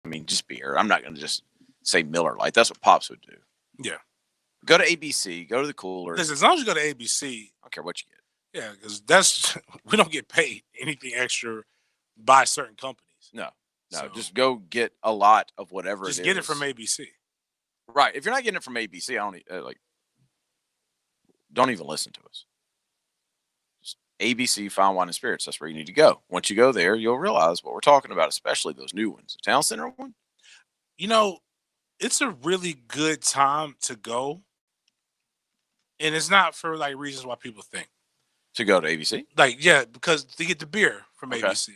mean, just beer. I'm not going to just say Miller Lite. That's what Pops would do. Yeah. Go to ABC. Go to the cooler. Listen, as long as you go to ABC, I don't care what you get. Yeah, because we don't get paid anything extra by certain companies. No, just go get a lot of whatever it is. Just get it from ABC. Right. If you're not getting it from ABC, don't even listen to us. Just ABC Fine Wine and Spirits. That's where you need to go. Once you go there, you'll realize what we're talking about, especially those new ones. The Town Center one. It's a really good time to go, and it's not for like reasons why people think to go to ABC. Because to get the beer from ABC.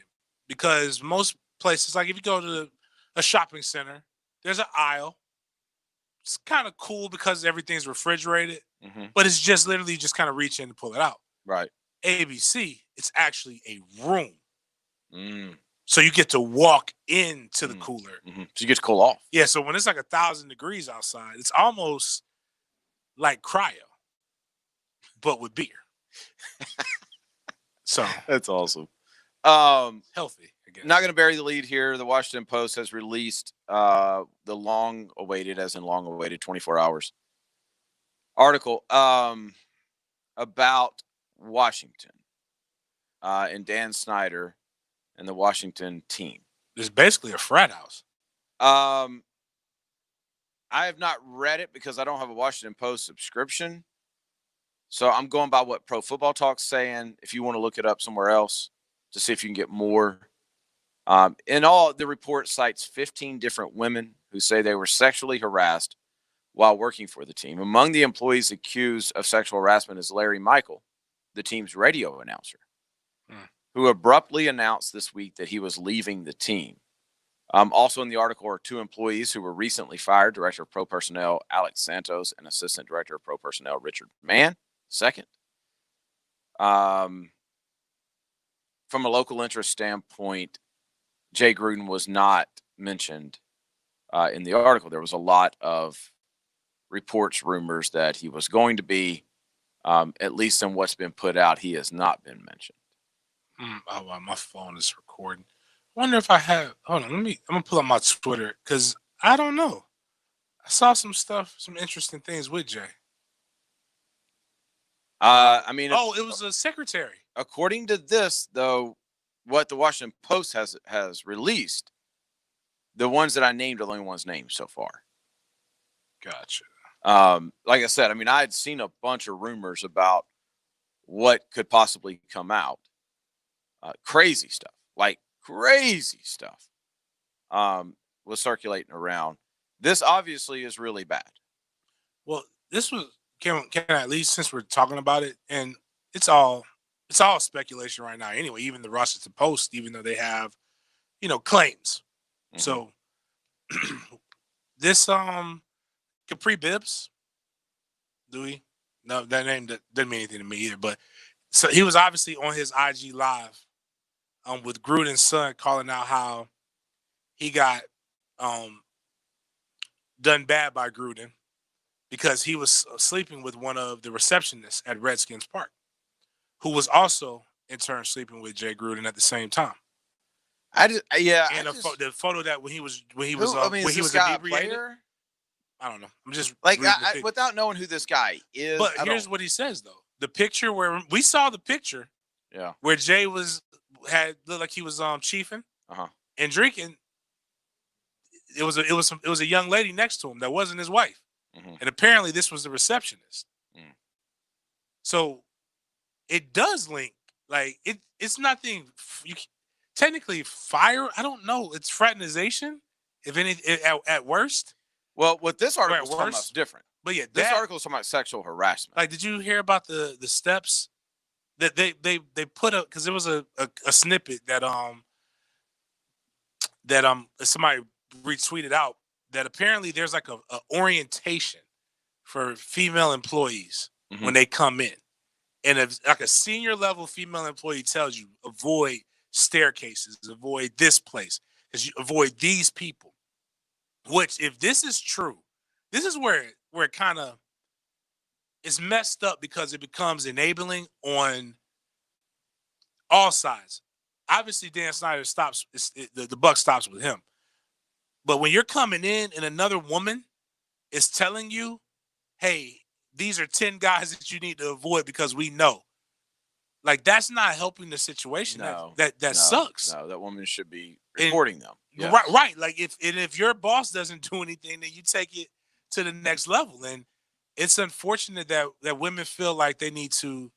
Because most places, like if you go to a shopping center, there's an aisle. It's kind of cool because everything's refrigerated, but it's just literally just kind of reach in and pull it out. Right. ABC, it's actually a room. So you get to walk into the cooler. So you get to cool off. Yeah, so when it's like 1,000 degrees outside, it's almost like cryo, but with beer. So that's awesome. Healthy, I guess. Not going to bury the lead here. The Washington Post has released the long-awaited 24 hours article about Washington and Dan Snyder and the Washington team. It's basically a frat house. I have not read it because I don't have a Washington Post subscription. So I'm going by what Pro Football Talk's saying. If you want to look it up somewhere else to see if you can get more. In all, the report cites 15 different women who say they were sexually harassed while working for the team. Among the employees accused of sexual harassment is Larry Michael, the team's radio announcer, who abruptly announced this week that he was leaving the team. Also in the article are 2 employees who were recently fired, Director of Pro Personnel Alex Santos and Assistant Director of Pro Personnel Richard Mann, second. From a local interest standpoint, Jay Gruden was not mentioned in the article. There was a lot of reports, rumors that he was going to be, at least in what's been put out, he has not been mentioned. Oh, wow, my phone is recording. I wonder if I have. Hold on, I'm gonna pull up my Twitter because I don't know. I saw some stuff, some interesting things with Jay. It was a secretary. According to this, though, what the Washington Post has released, the ones that I named are the only ones named so far. Gotcha. Like I said, I had seen a bunch of rumors about what could possibly come out. Crazy stuff was circulating around. This obviously is really bad. Well, this was can at least, since we're talking about it, and it's all speculation right now anyway, even the Washington Post, even though they have claims. So this Capri Bibbs, Louis, no, that name doesn't mean anything to me either, but so he was obviously on his IG live with Gruden's son, calling out how he got done bad by Gruden because he was sleeping with one of the receptionists at Redskins Park, who was also in turn sleeping with Jay Gruden at the same time. The photo that when he was inebriated. I don't know. I'm just without knowing who this guy is. But here's what he says though: the picture where we saw the picture, where Jay looked like he was chiefing and drinking. It was a young lady next to him that wasn't his wife, and apparently this was the receptionist. So it does link. Like it's nothing. You technically fire. I don't know. It's fraternization, if any, at worst. Well, what this article is talking about is different. But yeah, this article is talking about sexual harassment. Like, did you hear about the steps that they put up? Because there was a snippet that somebody retweeted out that apparently there's like a orientation for female employees when they come in, and if like a senior level female employee tells you avoid staircases, avoid this place, because you avoid these people. Which, if this is true, this is where it kind of is messed up because it becomes enabling on all sides. Obviously, Dan Snyder the buck stops with him. But when you're coming in and another woman is telling you, hey, these are 10 guys that you need to avoid because we know. Like, that's not helping the situation. No, that sucks. No, that woman should be reporting them. Yes. Right. Like, if your boss doesn't do anything, then you take it to the next level. And it's unfortunate that women feel like they need to,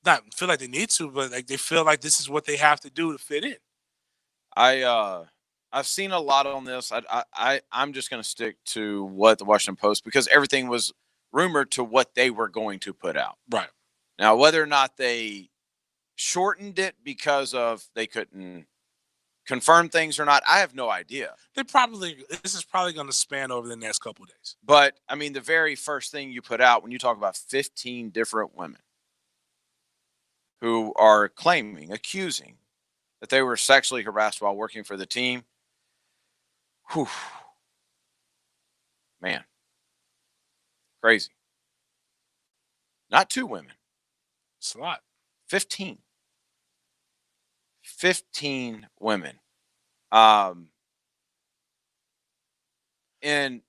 not feel like they need to, but like they feel like this is what they have to do to fit in. I've seen a lot on this. I'm just going to stick to what the Washington Post, because everything was rumored to what they were going to put out. Right. Now, whether or not they shortened it because of they couldn't confirm things or not, I have no idea. This is probably going to span over the next couple of days. But I mean, the very first thing you put out when you talk about 15 different women who are accusing that they were sexually harassed while working for the team. Whew. Man. Crazy. Not 2 women. It's a lot. 15. 15 women. In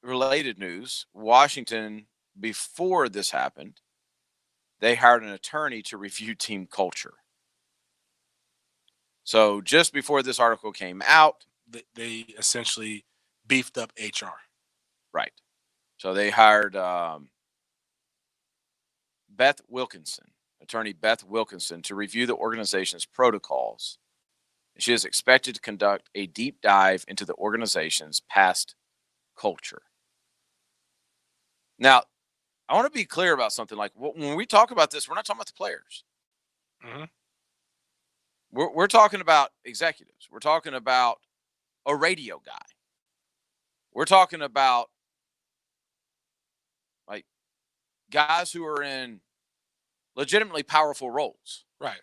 related news, Washington, before this happened, they hired an attorney to review team culture. So just before this article came out, they essentially beefed up HR. Right. So they hired Beth Wilkinson, attorney Beth Wilkinson, to review the organization's protocols. She is expected to conduct a deep dive into the organization's past culture. Now, I want to be clear about something. Like, when we talk about this, we're not talking about the players. Mm-hmm. We're talking about executives. We're talking about a radio guy. We're talking about like guys who are in legitimately powerful roles, right,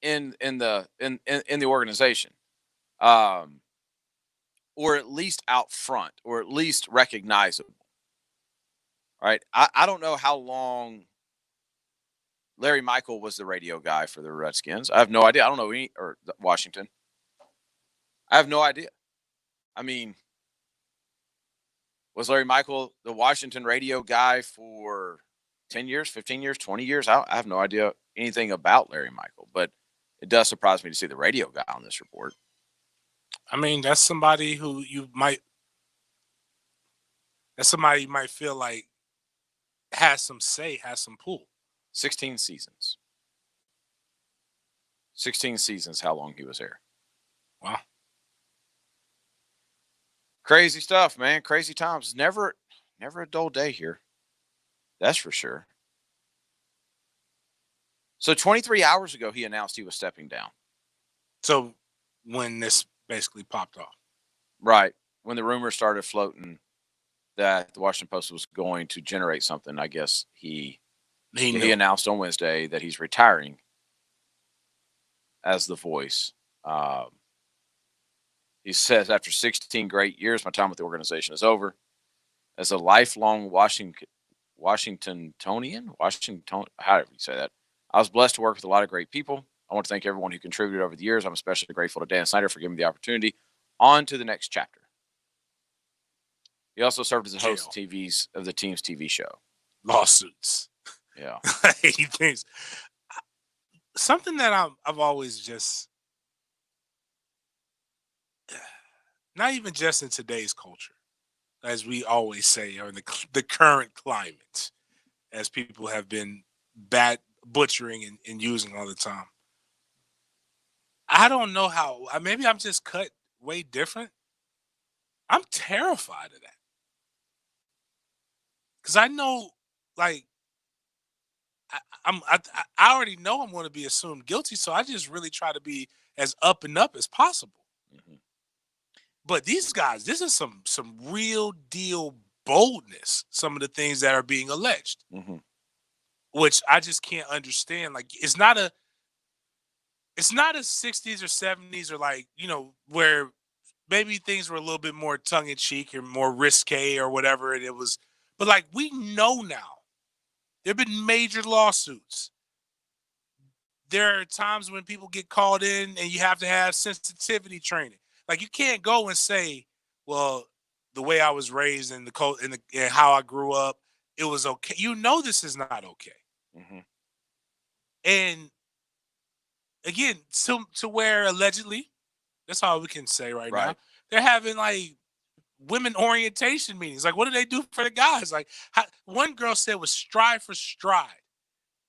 in the organization, or at least out front, or at least recognizable. Right. I don't know how long Larry Michael was the radio guy for the Redskins. I have no idea. I don't know or Washington. I have no idea. I mean, was Larry Michael the Washington radio guy for 10 years, 15 years, 20 years? I have no idea anything about Larry Michael, but it does surprise me to see the radio guy on this report. I mean, that's somebody who you might feel like has some say, has some pull. 16 seasons. 16 seasons, how long he was there. Wow. Crazy stuff, man. Crazy times. Never a dull day here. That's for sure. So 23 hours ago, he announced he was stepping down. So when this basically popped off. Right. When the rumors started floating that the Washington Post was going to generate something, I guess he announced on Wednesday that he's retiring as the voice. He says, after 16 great years, my time with the organization is over. As a lifelong Washingtonian, however you say that, I was blessed to work with a lot of great people. I want to thank everyone who contributed over the years. I'm especially grateful to Dan Snyder for giving me the opportunity. On to the next chapter. He also served as the host of the team's TV show. Lawsuits. Yeah. He thinks something that I've always just, not even just in today's culture, as we always say, or in the current climate, as people have been butchering and using all the time. I don't know how, maybe I'm just cut way different. I'm terrified of that. Because I know, like, I already know I'm going to be assumed guilty, so I just really try to be as up and up as possible. Mm-hmm. But these guys, this is some real deal boldness, some of the things that are being alleged, mm-hmm. which I just can't understand. Like, it's not a 60s or 70s or, like, you know, where maybe things were a little bit more tongue in cheek or more risque or whatever it was. But, like, we know now. There have been major lawsuits. There are times when people get called in and you have to have sensitivity training. Like you can't go and say, well, the way I was raised and and how I grew up, it was okay. You know this is not okay. Mm-hmm. And again, to where allegedly, that's all we can say right now. They're having like women orientation meetings. Like, what do they do for the guys? Like, one girl said was stride for stride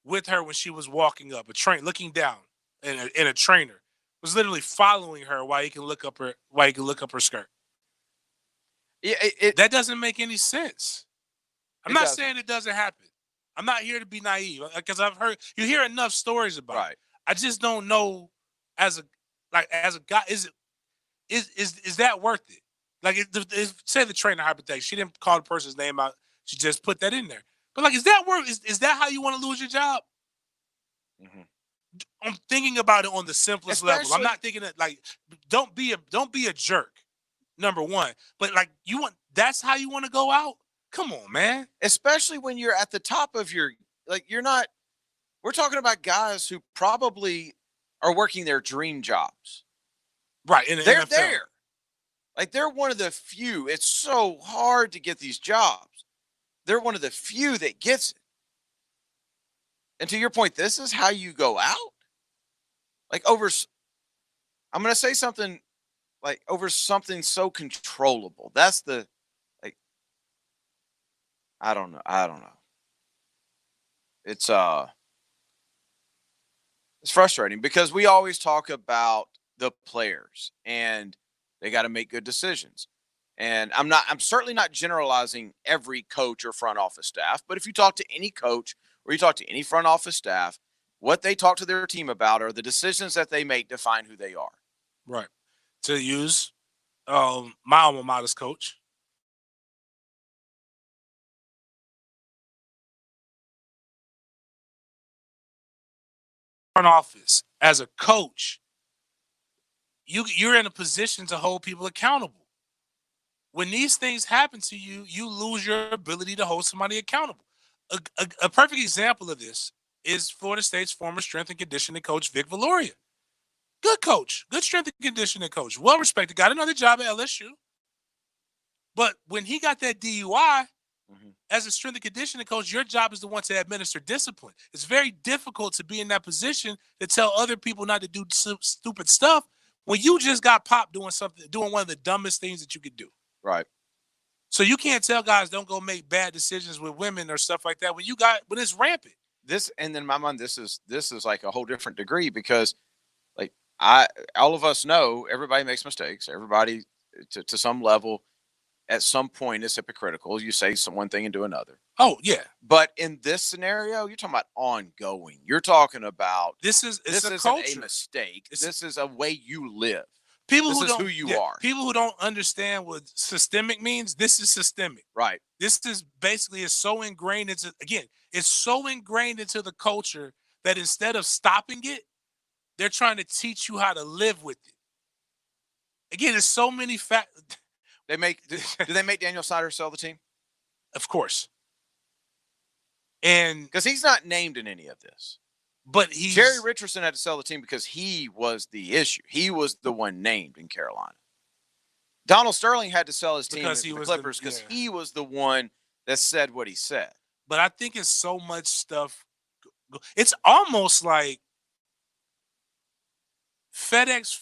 with her when she was walking up, looking down, and a trainer was literally following her while you can look up her skirt. Yeah, that doesn't make any sense. I'm not saying it doesn't happen. I'm not here to be naive because you hear enough stories about it. I just don't know as a guy, is that worth it? Like, say the trainer hypothetically, she didn't call the person's name out, she just put that in there. But like, is that worth? Is that how you want to lose your job? Mm-hmm. I'm thinking about it on the simplest level. I'm not thinking that like, don't be a jerk. Number one, but like, that's how you want to go out? Come on, man. Especially when you're at the top of your, like, you're not. We're talking about guys who probably are working their dream jobs. Right. They're there. Like, they're one of the few. It's so hard to get these jobs. They're one of the few that gets it. And to your point, this is how you go out? Like, I'm going to say something, like, over something so controllable. That's the, like, I don't know. It's frustrating because we always talk about the players and they got to make good decisions. And I'm certainly not generalizing every coach or front office staff, but if you talk to any coach or you talk to any front office staff, what they talk to their team about are the decisions that they make define who they are. Right. To use my alma mater's coach, front office, as a coach, you're in a position to hold people accountable. When these things happen to you, you lose your ability to hold somebody accountable. A perfect example of this is Florida State's former strength and conditioning coach, Vic Viloria. Good coach, good strength and conditioning coach, well respected, got another job at LSU. But when he got that DUI, as a strength and conditioning coach, your job is the one to administer discipline. It's very difficult to be in that position to tell other people not to do stupid stuff when you just got popped doing one of the dumbest things that you could do. Right. So you can't tell guys don't go make bad decisions with women or stuff like that when it's rampant. And in my mind, this is like a whole different degree because, like, all of us know everybody makes mistakes. Everybody to some level, at some point, is hypocritical. You say one thing and do another. Oh yeah. But in this scenario, you're talking about ongoing. You're talking about this isn't a mistake. This is a way you live. This is who you are. People who don't understand what systemic means, this is systemic. Right. This is basically it's so ingrained into the culture that instead of stopping it, they're trying to teach you how to live with it. Again, there's so many do they make Daniel Snyder sell the team? Of course. And because he's not named in any of this. But Jerry Richardson had to sell the team because he was the issue. He was the one named in Carolina. Donald Sterling had to sell his team to the Clippers because he was the one that said what he said. But I think it's so much stuff. It's almost like FedEx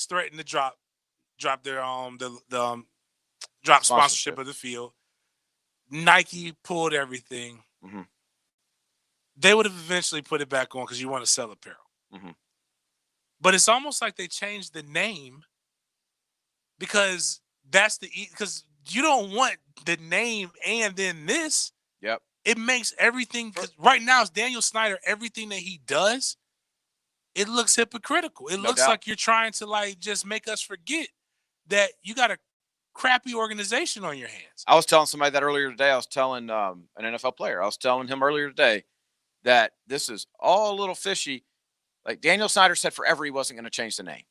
threatened to drop their drop sponsorship of the field. Nike pulled everything. Mm-hmm. They would have eventually put it back on because you want to sell apparel. Mm-hmm. But it's almost like they changed the name because because you don't want the name and then this. Yep. It makes everything, because right now it's Daniel Snyder, everything that he does, it looks hypocritical. It looks like you're trying to like just make us forget that you got a crappy organization on your hands. I was telling somebody that earlier today. I was telling an NFL player. I was telling him earlier today that this is all a little fishy. Like, Daniel Snyder said forever he wasn't going to change the name.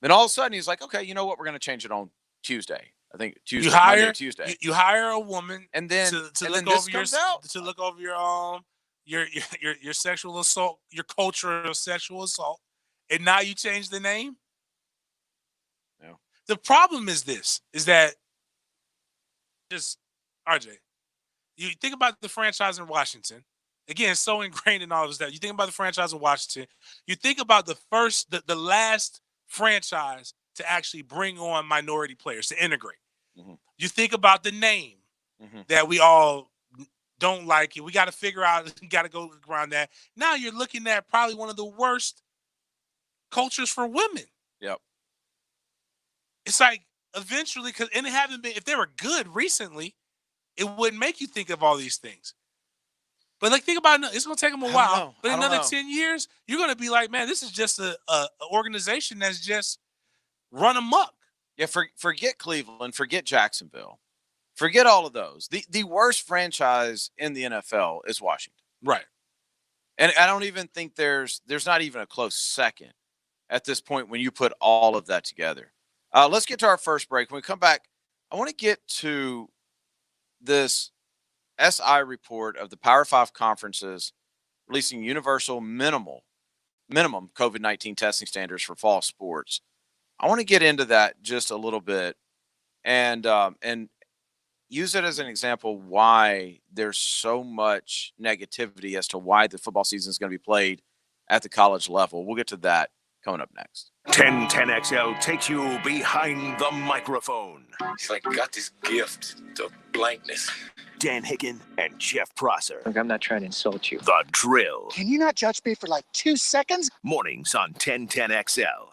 Then all of a sudden he's like, okay, you know what? We're going to change it on Tuesday. I think Tuesday. Monday, Tuesday. You hire a woman, and then to look over your sexual assault, your culture of sexual assault, and now you change the name. No. the problem is this, is that just, RJ, you think about the franchise in Washington. Again, so ingrained in all of that. You think about the franchise in Washington. You think about the last franchise to actually bring on minority players, to integrate. Mm-hmm. You think about the name that we all don't like it. We got to figure out, got to go around that. Now you're looking at probably one of the worst cultures for women. Yep. It's like eventually, and it haven't been, if they were good recently, it wouldn't make you think of all these things. But like, think about it, it's going to take them a while. But in another 10 years, you're going to be like, man, this is just a organization that's just run amok. Yeah, forget Cleveland, forget Jacksonville. Forget all of those. The worst franchise in the NFL is Washington. Right. And I don't even think there's not even a close second at this point when you put all of that together. Let's get to our first break. When we come back, I want to get to this SI report of the Power 5 conferences releasing universal minimum COVID-19 testing standards for fall sports. I want to get into that just a little bit and use it as an example why there's so much negativity as to why the football season is going to be played at the college level. We'll get to that coming up next. 1010XL takes you behind the microphone. It's like got this gift to blankness. Dan Hicken and Jeff Prosser. Look, I'm not trying to insult you. The Drill. Can you not judge me for like 2 seconds? Mornings on 1010XL.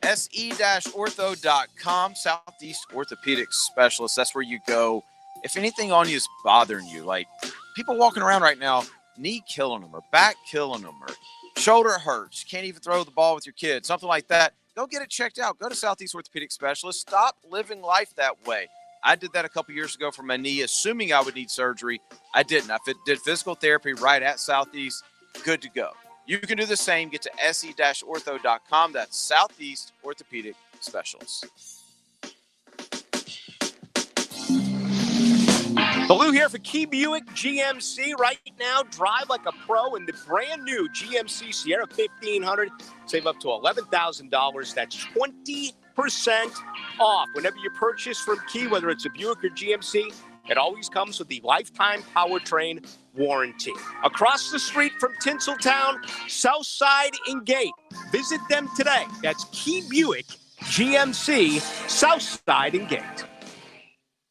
se-ortho.com, Southeast Orthopedic Specialist. That's where you go if anything on you is bothering you. Like people walking around right now, knee killing them or back killing them or shoulder hurts, can't even throw the ball with your kid, something like that. Go get it checked out. Go to Southeast Orthopedic Specialist. Stop living life that way. I did that a couple years ago for my knee, assuming I would need surgery. I didn't. I did physical therapy right at Southeast. Good to go. You can do the same. Get to se-ortho.com. That's Southeast Orthopedic Specialists. Baloo here for Key Buick GMC. Right now, drive like a pro in the brand new GMC Sierra 1500. Save up to $11,000. That's 20% off. Whenever you purchase from Key, whether it's a Buick or GMC, it always comes with the lifetime powertrain warranty. Across the street from Tinseltown, Southside and Gate. Visit them today. That's Key Buick GMC, Southside and Gate.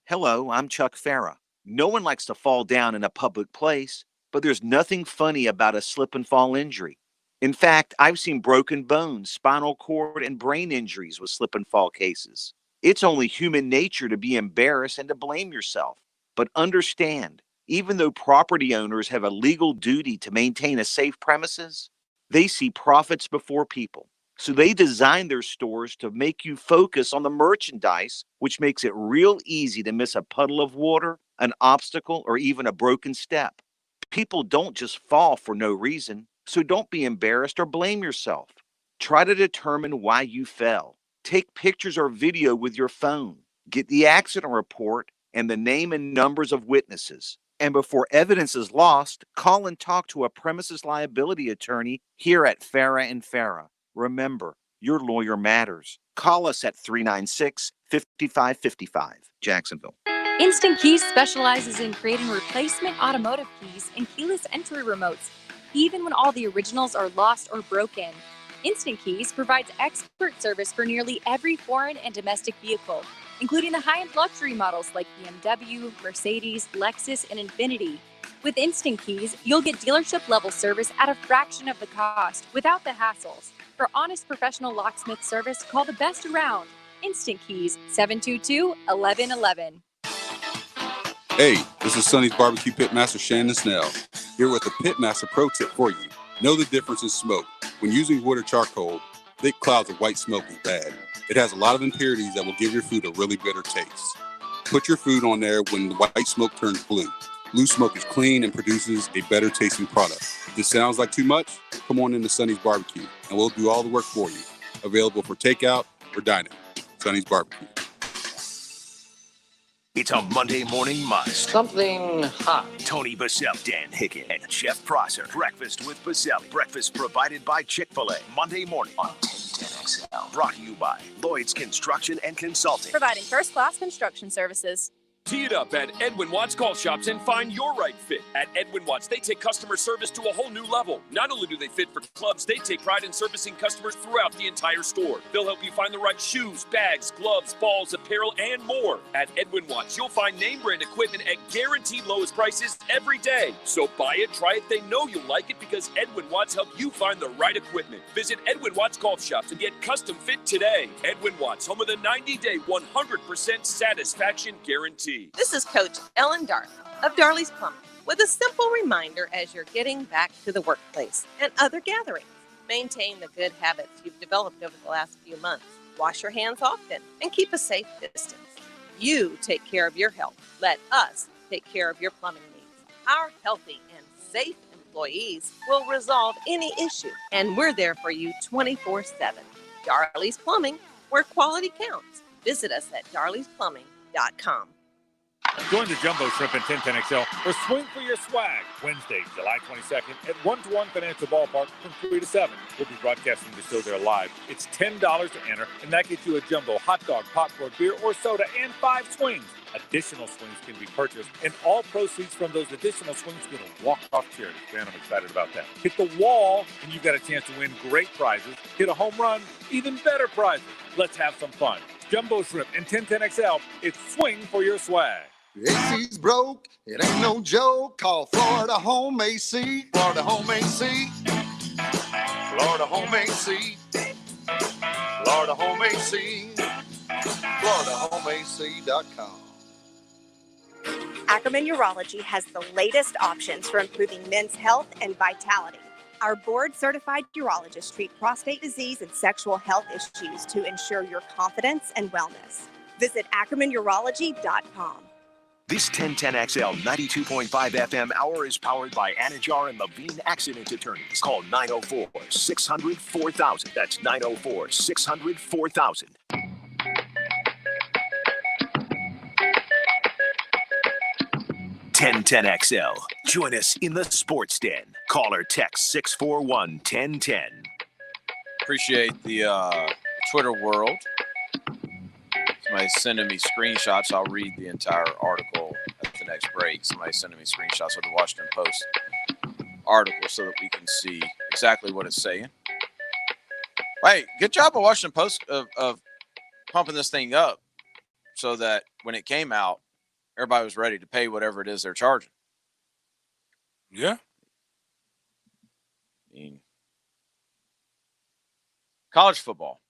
Hello, I'm Chuck Farah. No one likes to fall down in a public place, but there's nothing funny about a slip and fall injury. In fact, I've seen broken bones, spinal cord, and brain injuries with slip and fall cases. It's only human nature to be embarrassed and to blame yourself. But understand, even though property owners have a legal duty to maintain a safe premises, they see profits before people. So they design their stores to make you focus on the merchandise, which makes it real easy to miss a puddle of water, an obstacle, or even a broken step. People don't just fall for no reason, so don't be embarrassed or blame yourself. Try to determine why you fell. Take pictures or video with your phone. Get the accident report and the name and numbers of witnesses. And before evidence is lost, call and talk to a premises liability attorney here at Farah & Farah. Remember, your lawyer matters. Call us at 396-5555, Jacksonville. Instant Keys specializes in creating replacement automotive keys and keyless entry remotes, even when all the originals are lost or broken. Instant Keys provides expert service for nearly every foreign and domestic vehicle, including the high-end luxury models like BMW, Mercedes, Lexus, and Infiniti. With Instant Keys, you'll get dealership-level service at a fraction of the cost without the hassles. For honest professional locksmith service, call the best around. Instant Keys, 722-1111. Hey, this is Sonny's Barbecue Pitmaster Shannon Snell, here with a Pitmaster pro tip for you. Know the difference in smoke. When using wood or charcoal, thick clouds of white smoke is bad. It has a lot of impurities that will give your food a really bitter taste. Put your food on there when the white smoke turns blue. Blue smoke is clean and produces a better tasting product. If this sounds like too much, come on into Sonny's Barbecue, and we'll do all the work for you. Available for takeout or dining. Sonny's Barbecue. It's a Monday morning must. Something hot. Tony Basile, Dan Hicken, and Jeff Prosser. Breakfast with Basile. Breakfast provided by Chick-fil-A. Monday morning on 1010. 10XL. Brought to you by Lloyd's Construction and Consulting. Providing first-class construction services. Tee it up at Edwin Watts Golf Shops and find your right fit. At Edwin Watts, they take customer service to a whole new level. Not only do they fit for clubs, they take pride in servicing customers throughout the entire store. They'll help you find the right shoes, bags, gloves, balls, apparel, and more. At Edwin Watts, you'll find name brand equipment at guaranteed lowest prices every day. So buy it, try it, they know you'll like it because Edwin Watts help you find the right equipment. Visit Edwin Watts Golf Shops and get custom fit today. Edwin Watts, home of the 90-day 100% satisfaction guarantee. This is Coach Ellen Darth of Darley's Plumbing with a simple reminder as you're getting back to the workplace and other gatherings. Maintain the good habits you've developed over the last few months. Wash your hands often and keep a safe distance. You take care of your health. Let us take care of your plumbing needs. Our healthy and safe employees will resolve any issue, and we're there for you 24/7. Darley's Plumbing, where quality counts. Visit us at darleysplumbing.com. Join the Jumbo Shrimp and 1010XL or swing for your swag Wednesday, July 22nd at 1-to-1 Financial Ballpark from 3 to 7. We'll be broadcasting the show there live. It's $10 to enter, and that gets you a jumbo hot dog, popcorn, beer, or soda, and 5 swings. Additional swings can be purchased, and all proceeds from those additional swings go to walk-off charities. Man, I'm excited about that. Hit the wall, and you've got a chance to win great prizes. Hit a home run, even better prizes. Let's have some fun. Jumbo Shrimp and 1010XL, it's swing for your swag. AC's broke, it ain't no joke. Call Florida Home AC. Florida Home AC. Florida Home AC. Florida Home AC. FloridaHomeAC.com. Ackerman Urology has the latest options for improving men's health and vitality. Our board-certified urologists treat prostate disease and sexual health issues to ensure your confidence and wellness. Visit AckermanUrology.com. This 1010XL 92.5 FM hour is powered by Anajar and Levine Accident Attorneys. Call 904-600-4000. That's 904-600-4000. 1010XL. Join us in the Sports Den. Call or text 641-1010. Appreciate the Twitter world. Somebody sending me screenshots. I'll read the entire article at the next break. Somebody sending me screenshots of the Washington Post article so that we can see exactly what it's saying. Hey, good job of Washington Post of pumping this thing up so that when it came out, everybody was ready to pay whatever it is they're charging. Yeah. I mean, college football.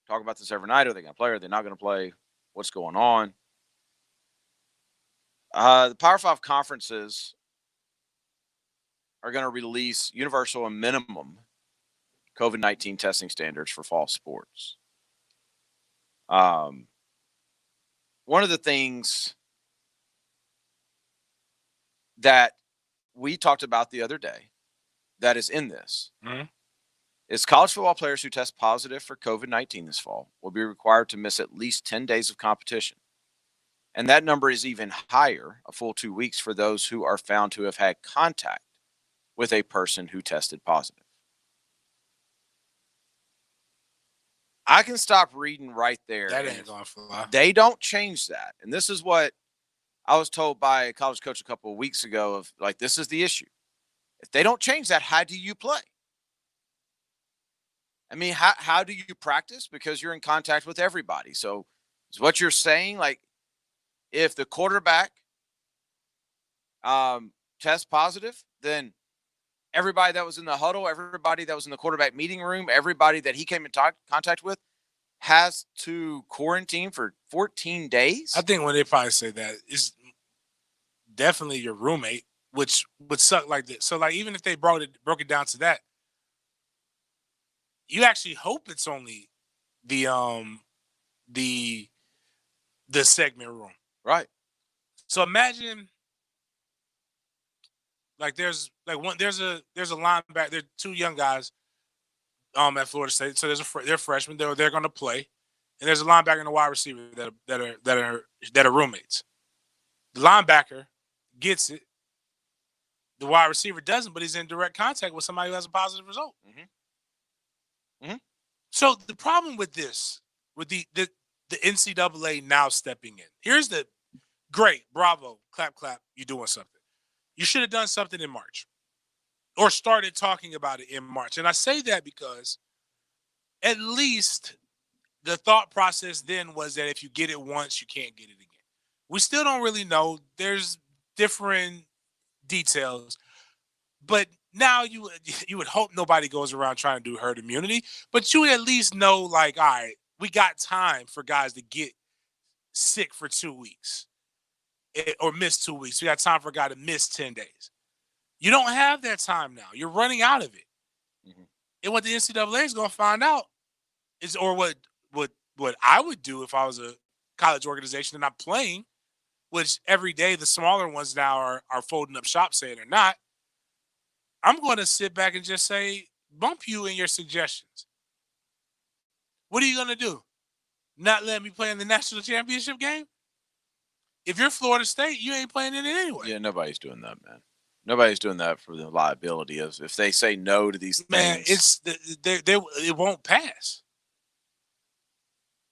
Talk about this every night. Are they going to play? Are they not going to play? What's going on? The Power 5 conferences are going to release universal and minimum COVID-19 testing standards for fall sports. One of the things that we talked about the other day that is in this is college football players who test positive for COVID-19 this fall will be required to miss at least 10 days of competition. And that number is even higher, a full 2 weeks, for those who are found to have had contact with a person who tested positive. I can stop reading right there. That ain't going to fly. They don't change that. And this is what I was told by a college coach a couple of weeks ago of, like, this is the issue. If they don't change that, how do you play? I mean, how do you practice? Because you're in contact with everybody. So is what you're saying, like, if the quarterback tests positive, then everybody that was in the huddle, everybody that was in the quarterback meeting room, everybody that he came in contact with has to quarantine for 14 days? I think when they probably say that, it's definitely your roommate, which would suck like this. So, like, even if they broke it down to that, you actually hope it's only the segment room. Right. So imagine, like, there's a linebacker. There are two young guys at Florida State. So they're freshmen. They're going to play, and there's a linebacker and a wide receiver that are roommates. The linebacker gets it. The wide receiver doesn't, but he's in direct contact with somebody who has a positive result. So the problem with this, with the NCAA now stepping in, here's the great, bravo, clap, clap, you're doing something. You should have done something in March or started talking about it in March. And I say that because at least the thought process then was that if you get it once, you can't get it again. We still don't really know. There's different details, but now you would hope nobody goes around trying to do herd immunity, but you would at least know, like, all right, we got time for guys to get sick for 2 weeks or miss 2 weeks. We got time for a guy to miss 10 days. You don't have that time now. You're running out of it. Mm-hmm. And what the NCAA is going to find out is, or what I would do if I was a college organization and I'm playing, which every day the smaller ones now are folding up shop saying they're not, I'm going to sit back and just say, bump you in your suggestions. What are you going to do? Not let me play in the national championship game? If you're Florida State, you ain't playing in it anyway. Yeah, nobody's doing that, man. Nobody's doing that for the liability of if they say no to these man, things. It won't pass.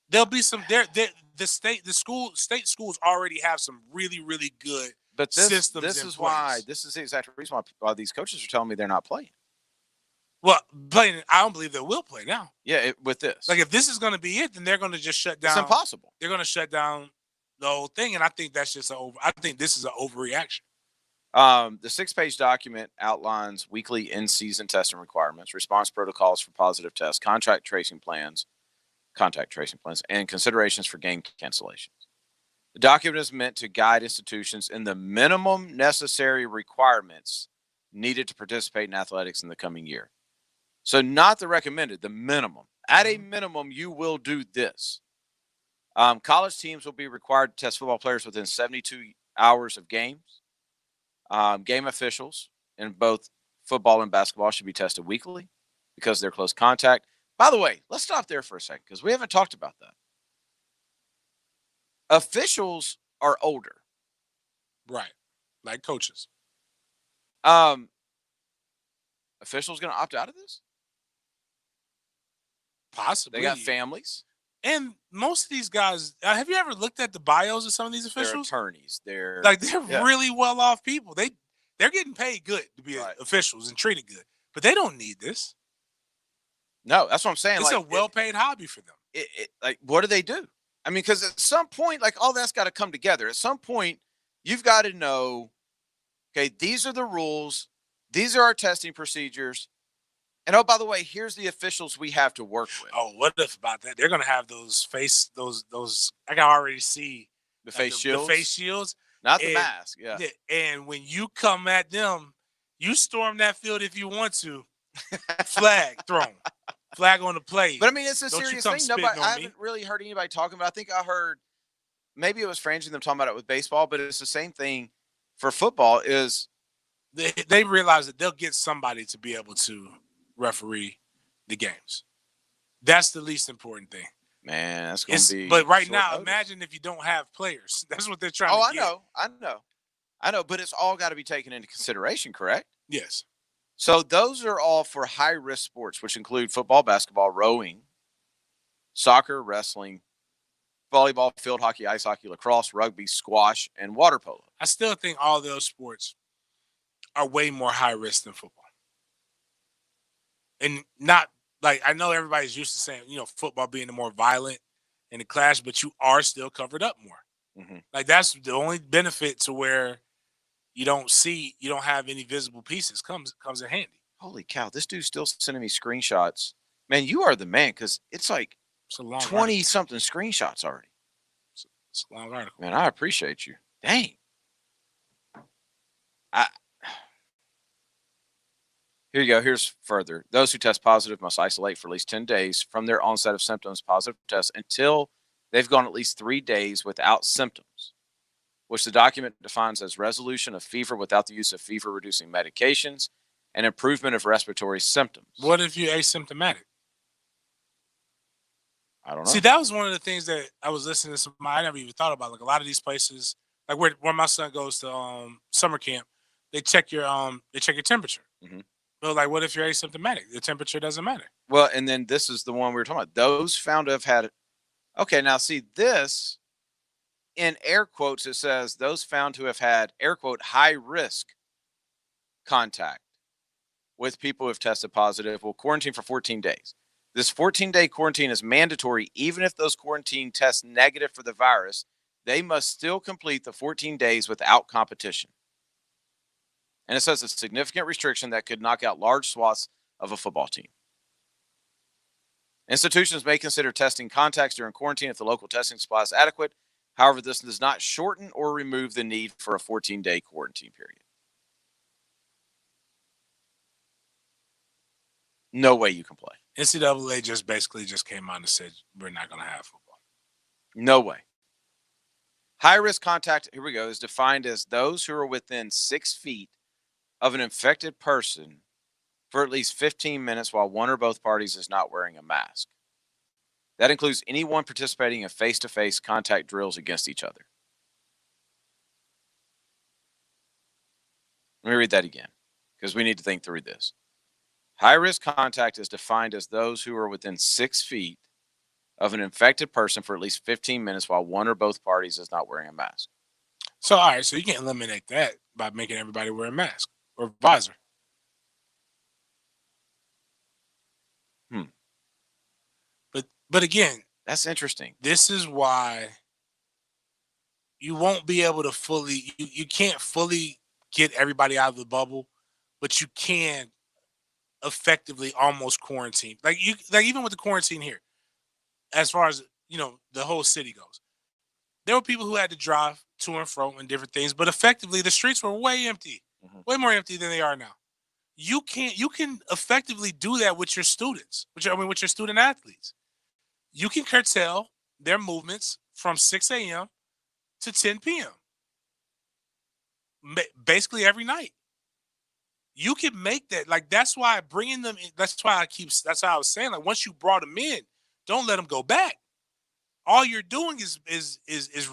There'll be some state schools already have some really, really good systems. This is why this is the exact reason why these coaches are telling me they're not playing. Well, playing, I don't believe they will play now. Yeah, with this. Like if this is going to be it, then they're going to just shut down. It's impossible. They're going to shut down the whole thing, and I think that's just I think this is an overreaction. The 6-page document outlines weekly in-season testing requirements, response protocols for positive tests, contact tracing plans, and considerations for game cancellations. The document is meant to guide institutions in the minimum necessary requirements needed to participate in athletics in the coming year. So not the recommended, the minimum. At a minimum, you will do this. College teams will be required to test football players within 72 hours of games. Game officials in both football and basketball should be tested weekly because they're close contact. By the way, let's stop there for a second because we haven't talked about that. Officials are older. Right. Like coaches. Officials going to opt out of this? Possibly. They got families. And most of these guys, have you ever looked at the bios of some of these officials? They're attorneys. They're really well-off people. They're getting paid good to be officials and treated good, but they don't need this. No, that's what I'm saying. It's a well-paid hobby for them. Like, what do they do? I mean, because at some point, like, all that's got to come together. At some point, you've got to know, okay, these are the rules. These are our testing procedures. And, oh, by the way, here's the officials we have to work with. Oh, what if about that? They're going to have those I can already see. The face shields? The face shields. Not the mask, yeah. And when you come at them, you storm that field if you want to. Flag thrown. Flag on the play. But, I mean, it's a serious thing. I haven't really heard anybody talking about it. I think I heard maybe it was Frangie them talking about it with baseball, but it's the same thing for football is they realize that they'll get somebody to be able to referee the games. That's the least important thing. Man, that's going to be. But right now, imagine if you don't have players. That's what they're trying to get. I know. But it's all got to be taken into consideration, correct? Yes. So those are all for high-risk sports, which include football, basketball, rowing, soccer, wrestling, volleyball, field hockey, ice hockey, lacrosse, rugby, squash, and water polo. I still think all those sports are way more high risk than football. And not like, I know everybody's used to saying, football being the more violent in the clash, but you are still covered up more. Mm-hmm. Like that's the only benefit to where you don't have any visible pieces comes in handy. Holy cow. This dude's still sending me screenshots. Man, you are the man because it's like 20-something screenshots already. It's a long article. Man, I appreciate you. Dang. Here you go. Here's further. Those who test positive must isolate for at least 10 days from their onset of symptoms, positive tests, until they've gone at least 3 days without symptoms, which the document defines as resolution of fever without the use of fever-reducing medications and improvement of respiratory symptoms. What if you're asymptomatic? I don't know. See, that was one of the things that I was listening to I never even thought about. Like a lot of these places, like where my son goes to summer camp, they check your temperature. Mm-hmm. But like, what if you're asymptomatic? The temperature doesn't matter. Well, and then this is the one we were talking about. Those found to have had. Okay, now see this in air quotes. It says those found to have had air quote high risk contact with people who have tested positive will quarantine for 14 days. This 14-day quarantine is mandatory even if those quarantine tests negative for the virus. They must still complete the 14 days without competition. And it says a significant restriction that could knock out large swaths of a football team. Institutions may consider testing contacts during quarantine if the local testing supply is adequate. However, this does not shorten or remove the need for a 14-day quarantine period. No way you can play. NCAA just basically came out and said, we're not going to have football. No way. High-risk contact, here we go, is defined as those who are within 6 feet of an infected person for at least 15 minutes while one or both parties is not wearing a mask. That includes anyone participating in face-to-face contact drills against each other. Let me read that again, because we need to think through this. High-risk contact is defined as those who are within 6 feet of an infected person for at least 15 minutes while one or both parties is not wearing a mask. So, all right, so you can eliminate that by making everybody wear a mask or visor. But again, that's interesting. This is why you won't be able to fully, you can't fully get everybody out of the bubble, but you can effectively almost quarantine. Like even with the quarantine here, as far as, the whole city goes, there were people who had to drive to and fro and different things, but effectively the streets were way empty, way more empty than they are now. You can effectively do that with your students, with your student athletes. You can curtail their movements from 6 a.m. to 10 p.m. Basically every night. You can make that. Like, that's why bringing them in, that's why I was saying, like, once you brought them in, don't let them go back. All you're doing is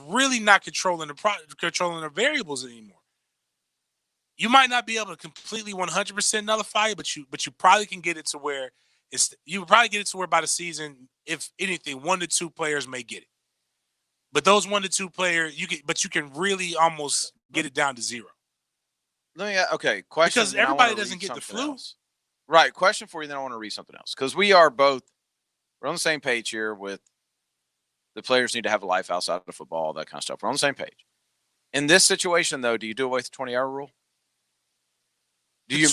really not controlling the variables anymore. You might not be able to completely 100% nullify it, but you probably can get it to where by the season, if anything, 1 to 2 players may get it. But those 1 to 2 players, you can really almost get it down to 0. Okay, question. Because everybody doesn't get the flu. Else. Right, question for you, then I want to read something else. Because we're on the same page here with the players need to have a life outside of football, all that kind of stuff. We're on the same page. In this situation, though, do you do away with the 20-hour rule? You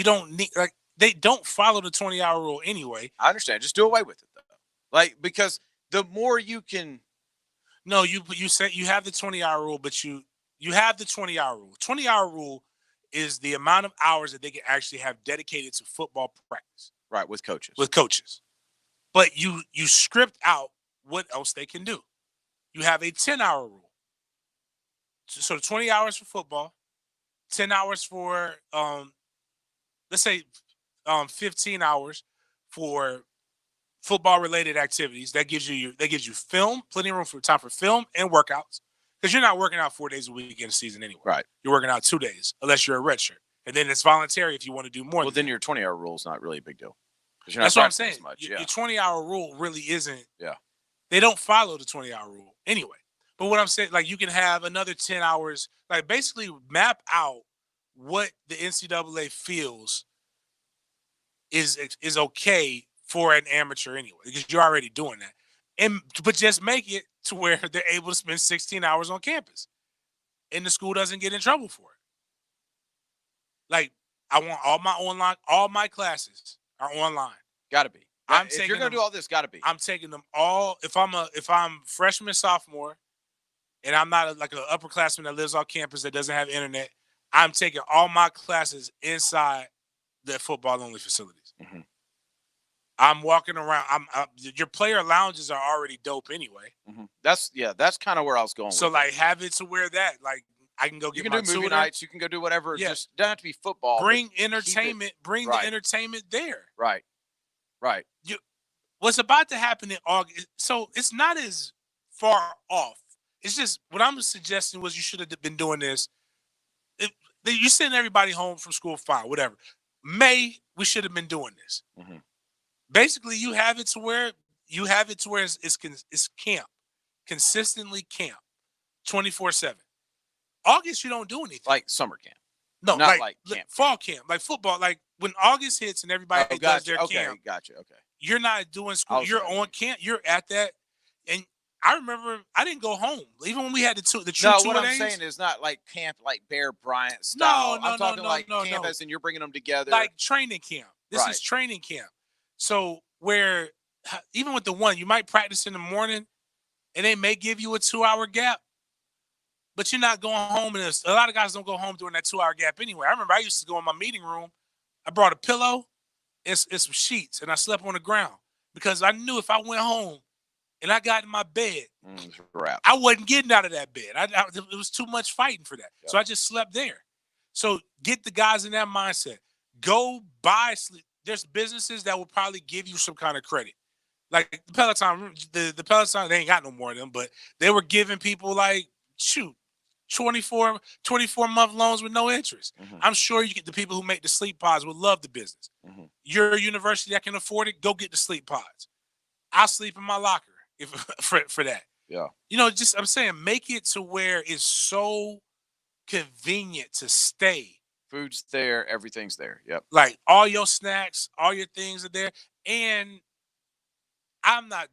don't need, like, they don't follow the 20-hour rule anyway. I understand. Just do away with it, though. Like, because the more you can. No, you say you have the 20-hour rule, but you have the 20-hour rule. 20-hour rule is the amount of hours that they can actually have dedicated to football practice. Right, with coaches. But you script out what else they can do. You have a 10-hour rule. So 20 hours for football, 10 hours for let's say 15 hours for football related activities. That gives you film, plenty of room for time for film and workouts. Because you're not working out 4 days a week in a season anyway. Right. You're working out 2 days, unless you're a redshirt. And then it's voluntary if you want to do more. Well, then your 20-hour rule is not really a big deal. That's what I'm saying. Your 20-hour rule really isn't. Yeah. They don't follow the 20-hour rule anyway. But what I'm saying, like, you can have another 10 hours, like, basically map out what the NCAA feels is okay for an amateur anyway, because you're already doing that. But just make it to where they're able to spend 16 hours on campus and the school doesn't get in trouble for it. Like, I want all my classes are online. Gotta be. If you're gonna do all this, gotta be. I'm taking them all. If I'm freshman, sophomore, and I'm not like an upperclassman that lives on campus that doesn't have internet, I'm taking all my classes inside the football only facilities. Mm-hmm. I'm walking around. Your player lounges are already dope anyway. Mm-hmm. That's kind of where I was going. So, like, have it to where that, like, I can go get my tutor. You can do movie nights. You can go do whatever. Yeah. Just don't have to be football. Bring entertainment. Bring the entertainment there. Right. What's about to happen in August? So it's not as far off. It's just what I'm suggesting was you should have been doing this. You send everybody home from school, fine, whatever. May, we should have been doing this. Mm-hmm. basically you have it to where it's camp, consistently camp, 24/7. August, you don't do anything. Like summer camp. No, not like camp. Fall camp, like football. Like when August hits and everybody does their camp. Gotcha. Okay. You're not doing school. You're on camp. You're at that. And I remember I didn't go home. Even when we had the true what I'm saying is not like camp, like Bear Bryant style. I'm talking camp as in you're bringing them together. Like training camp. This is training camp. So where even with the one, you might practice in the morning and they may give you a 2-hour gap, but you're not going home. And a lot of guys don't go home during that 2-hour gap anyway. I remember I used to go in my meeting room. I brought a pillow and some sheets, and I slept on the ground because I knew if I went home and I got in my bed, I wasn't getting out of that bed. It was too much fighting for that. Yep. So I just slept there. So get the guys in that mindset. Go buy sleep. There's businesses that will probably give you some kind of credit. Like the Peloton, the Peloton, they ain't got no more of them, but they were giving people 24-month loans with no interest. Mm-hmm. I'm sure you get the people who make the sleep pods would love the business. Mm-hmm. You're a university that can afford it, go get the sleep pods. I'll sleep in my locker for that. Yeah. I'm saying make it to where it's so convenient to stay. Food's there, everything's there. Yep. Like all your snacks, all your things are there. And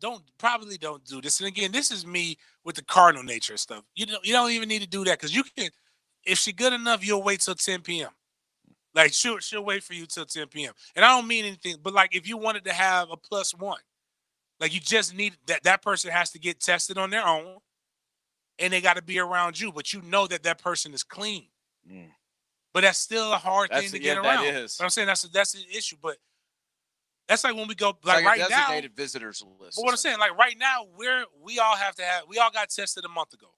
don't do this. And again, this is me with the cardinal nature and stuff. You don't even need to do that because you can, if she's good enough, you'll wait till 10 p.m. Like she'll wait for you till 10 p.m. And I don't mean anything, but like if you wanted to have a +1, like you just need that person has to get tested on their own and they got to be around you, but you know that person is clean. Mm. But that's still a hard thing to get around. That is. But I'm saying that's the issue. But that's like when we go like right now. Designated visitors list. But what I'm saying, like right now, we all got tested a month ago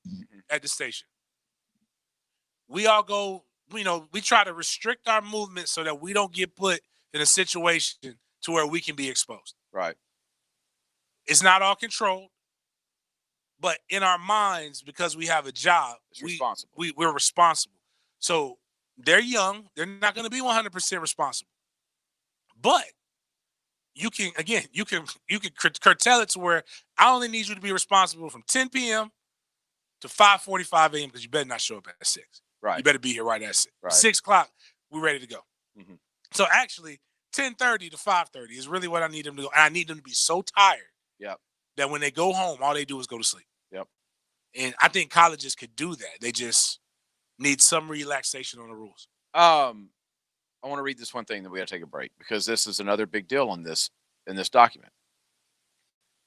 at the station. We all go, we try to restrict our movement so that we don't get put in a situation to where we can be exposed. Right. It's not all controlled, but in our minds, because we have a job, we're responsible. So they're young. They're not going to be 100% responsible. But you can curtail it to where I only need you to be responsible from 10 p.m. to 5:45 a.m. because you better not show up at 6. Right. You better be here right at 6. Right. 6 o'clock, we're ready to go. Mm-hmm. So actually, 10:30 to 5:30 is really what I need them to go. And I need them to be so tired that when they go home, all they do is go to sleep. Yep. And I think colleges could do that. They just need some relaxation on the rules. I want to read this one thing that we got to take a break because this is another big deal in this document.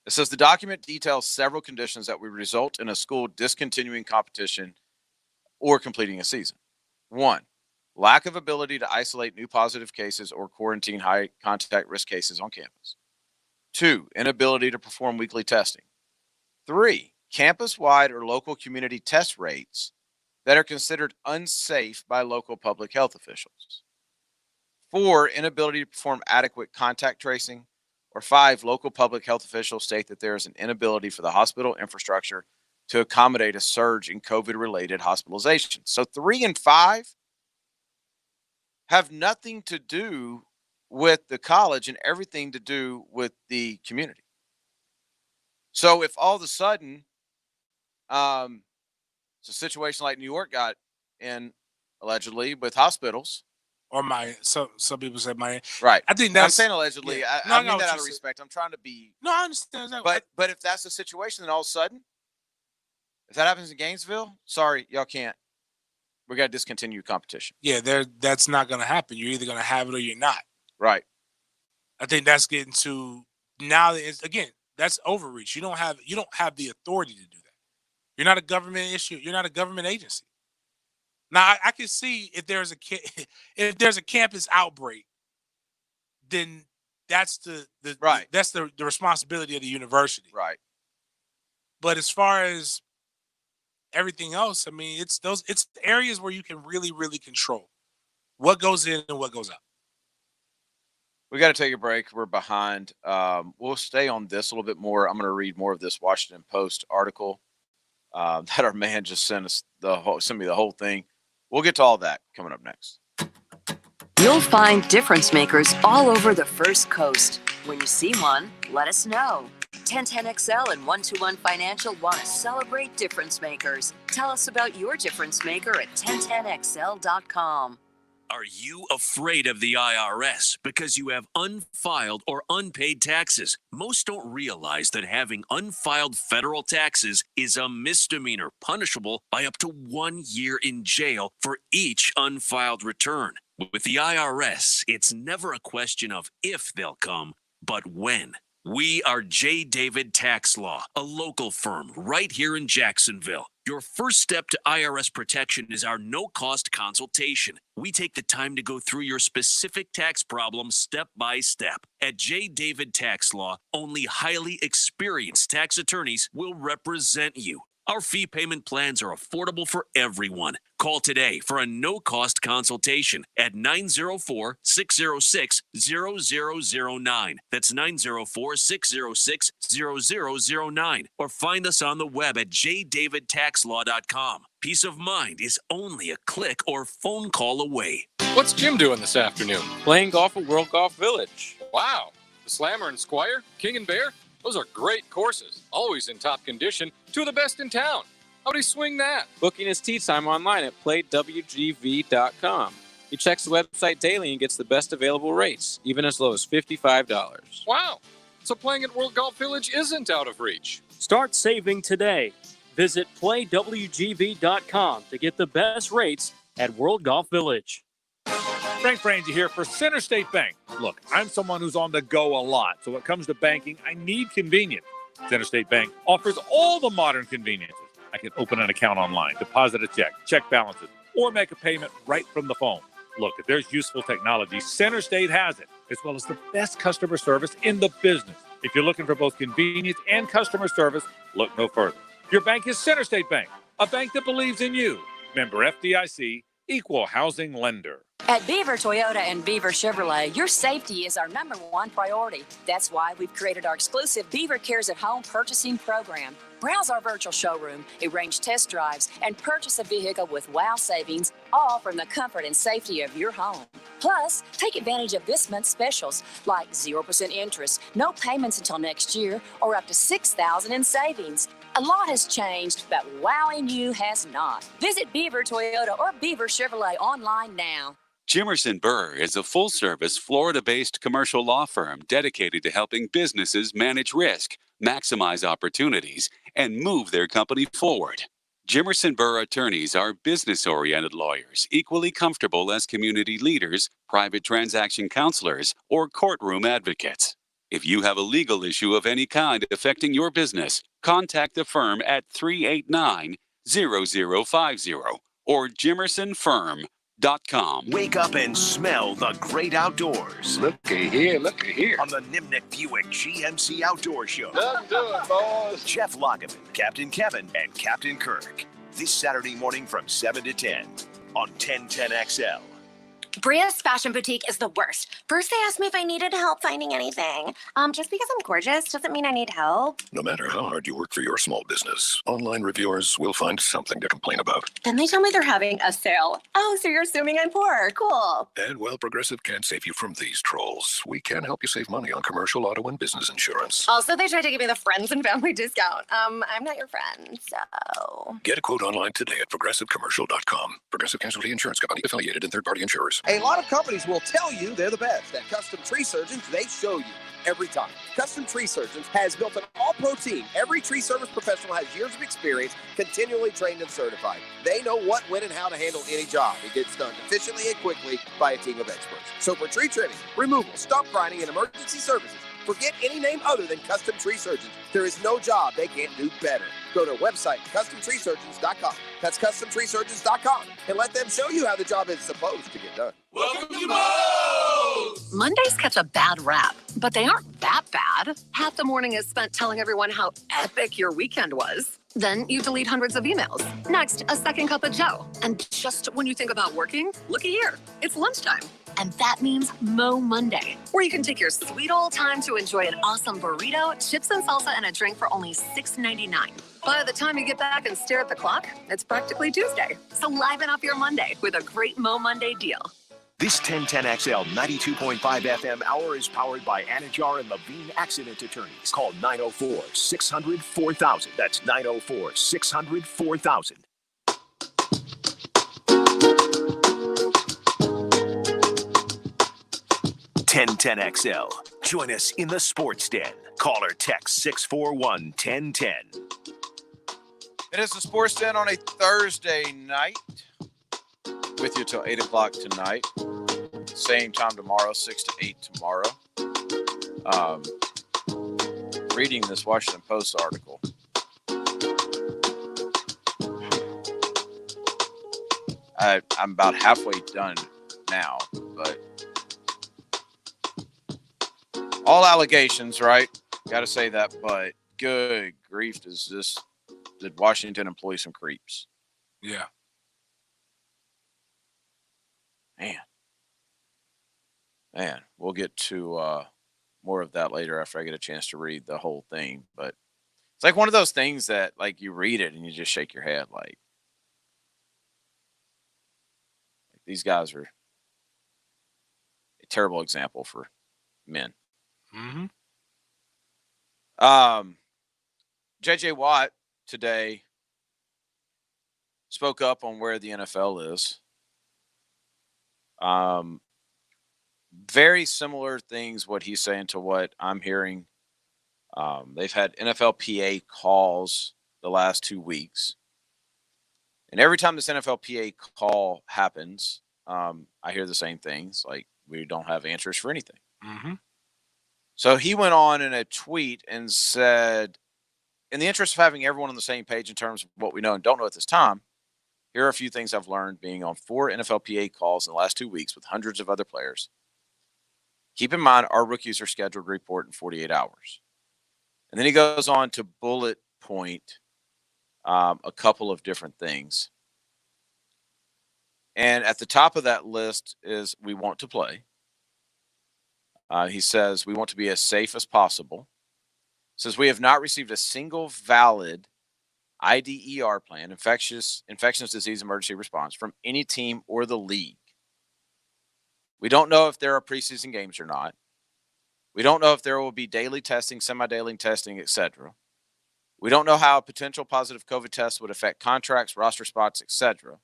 It says the document details several conditions that would result in a school discontinuing competition or completing a season. 1, lack of ability to isolate new positive cases or quarantine high contact risk cases on campus. 2, inability to perform weekly testing. 3, campus-wide or local community test rates that are considered unsafe by local public health officials. 4, inability to perform adequate contact tracing. Or 5, local public health officials state that there is an inability for the hospital infrastructure to accommodate a surge in COVID-related hospitalizations. So 3 and 5 have nothing to do with the college and everything to do with the community. So if all of a sudden, it's a situation like New York got in allegedly with hospitals. Or some people say my right. I think that's, I'm saying allegedly. Yeah. I mean that out of respect. I'm trying to be. No, I understand that. But if that's the situation, then all of a sudden, if that happens in Gainesville, sorry, y'all can't. We got to discontinue competition. Yeah, that's not going to happen. You're either going to have it or you're not. Right. I think that's getting to now. Again, that's overreach. You don't have the authority to do that. You're not a government issue. You're not a government agency. Now, I can see if there's a campus outbreak, then that's the right. That's the responsibility of the university. Right. But as far as everything else, I mean, it's areas where you can really, really control what goes in and what goes out. We got to take a break. We're behind. We'll stay on this a little bit more. I'm going to read more of this Washington Post article that our man just sent me the whole thing. We'll get to all that coming up next. You'll find difference makers all over the First Coast. When you see one, let us know. 1010XL and 121 Financial want to celebrate difference makers. Tell us about your difference maker at 1010XL.com. Are you afraid of the IRS because you have unfiled or unpaid taxes? Most don't realize that having unfiled federal taxes is a misdemeanor punishable by up to 1 year in jail for each unfiled return. With the IRS, it's never a question of if they'll come, but when. We are J. David Tax Law, a local firm right here in Jacksonville. Your first step to IRS protection is our no-cost consultation. We take the time to go through your specific tax problem step by step. At J. David Tax Law, only highly experienced tax attorneys will represent you. Our fee payment plans are affordable for everyone. Call today for a no-cost consultation at 904-606-0009. That's 904-606-0009. Or find us on the web at jdavidtaxlaw.com. Peace of mind is only a click or phone call away. What's Jim doing this afternoon? Playing golf at World Golf Village. Wow. The Slammer and Squire, King and Bear, those are great courses. Always in top condition. Two of the best in town. How'd he swing that? Booking his tee time online at playwgv.com. He checks the website daily and gets the best available rates, even as low as $55. Wow. So playing at World Golf Village isn't out of reach. Start saving today. Visit playwgv.com to get the best rates at World Golf Village. Frank Frangie here for Center State Bank. Look, I'm someone who's on the go a lot, so when it comes to banking, I need convenience. Center State Bank offers all the modern conveniences. I can open an account online, deposit a check balances, or make a payment right from the phone. Look, if there's useful technology, Center State has it, as well as the best customer service in the business. If you're looking for both convenience and customer service, look no further. Your bank is Center State Bank, a bank that believes in you. Member FDIC, equal housing lender. At Beaver Toyota and Beaver Chevrolet, your safety is our #1 priority. That's why we've created our exclusive Beaver Cares at Home purchasing program. Browse our virtual showroom, arrange test drives, and purchase a vehicle with wow savings, all from the comfort and safety of your home. Plus, take advantage of this month's specials like 0% interest, no payments until next year, or up to $6,000 in savings. A lot has changed, but wowing you has not. Visit Beaver Toyota or Beaver Chevrolet online now. Jimerson Burr is a full-service, Florida-based commercial law firm dedicated to helping businesses manage risk, maximize opportunities, and move their company forward. Jimerson Burr attorneys are business-oriented lawyers, equally comfortable as community leaders, private transaction counselors, or courtroom advocates. If you have a legal issue of any kind affecting your business, contact the firm at 389-0050 or jimersonfirm.com. Wake up and smell the great outdoors. Looky here, looky here. On the Nimnik Buick GMC Outdoor Show. Let's do it, boys. Jeff Loggeman, Captain Kevin, and Captain Kirk. This Saturday morning from 7 to 10 on 1010XL. Bria's Fashion Boutique is the worst. First, they asked me if I needed help finding anything. Just because I'm gorgeous doesn't mean I need help. No matter how hard you work for your small business, online reviewers will find something to complain about. Then they tell me they're having a sale. Oh, so you're assuming I'm poor. Cool. And while Progressive can't save you from these trolls, we can help you save money on commercial, auto, and business insurance. Also, they tried to give me the friends and family discount. I'm not your friend, so. Get a quote online today at progressivecommercial.com. Progressive Casualty Insurance Company, affiliated and third-party insurers. A lot of companies will tell you they're the best. At Custom Tree Surgeons, they show you every time. Custom Tree Surgeons has built an all-pro team. Every tree service professional has years of experience, continually trained and certified. They know what, when, and how to handle any job. It gets done efficiently and quickly by a team of experts. So for tree trimming, removal, stump grinding, and emergency services, forget any name other than Custom Tree Surgeons. There is no job they can't do better. Go to our website, CustomTreeSurgeons.com. That's CustomTreeSurgeons.com. And let them show you how the job is supposed to get done. Welcome to Moe's! Mondays catch a bad rap, but they aren't that bad. Half the morning is spent telling everyone how epic your weekend was. Then you delete hundreds of emails. Next, a second cup of joe. And just when you think about working, looky here, it's lunchtime. And that means Mo Monday, where you can take your sweet old time to enjoy an awesome burrito, chips and salsa, and a drink for only $6.99. By the time you get back and stare at the clock, it's practically Tuesday. So liven up your Monday with a great Mo Monday deal. This 1010XL 92.5 FM hour is powered by Anajar and Levine Accident Attorneys. Call 904-600-4000. That's 904-600-4000. 1010XL. Join us in the Sports Den. Call or text 641-1010. It is the Sports Den on a Thursday night. With you till 8 o'clock tonight. Same time tomorrow, 6 to 8 tomorrow. Reading this Washington Post article. I'm about halfway done now, but all allegations, right? Got to say that, but good grief, did Washington employ some creeps? Yeah. Man, we'll get to more of that later after I get a chance to read the whole thing. But it's like one of those things that, like, you read it and you just shake your head, like these guys are a terrible example for men. Mm-hmm. J.J. Watt today spoke up on where the NFL is. Very similar things, what he's saying to what I'm hearing. They've had NFLPA calls the last 2 weeks. And every time this NFLPA call happens, I hear the same things, like we don't have answers for anything. Mm-hmm. So he went on in a tweet and said, in the interest of having everyone on the same page in terms of what we know and don't know at this time, here are a few things I've learned being on 4 NFLPA calls in the last 2 weeks with hundreds of other players. Keep in mind, our rookies are scheduled to report in 48 hours. And then he goes on to bullet point a couple of different things. And at the top of that list is we want to play. He says we want to be as safe as possible. Says we have not received a single valid IDER plan, infectious disease emergency response, from any team or the league. We don't know if there are preseason games or not. We don't know if there will be daily testing, semi-daily testing, etc. We don't know how a potential positive COVID test would affect contracts, roster spots, etc.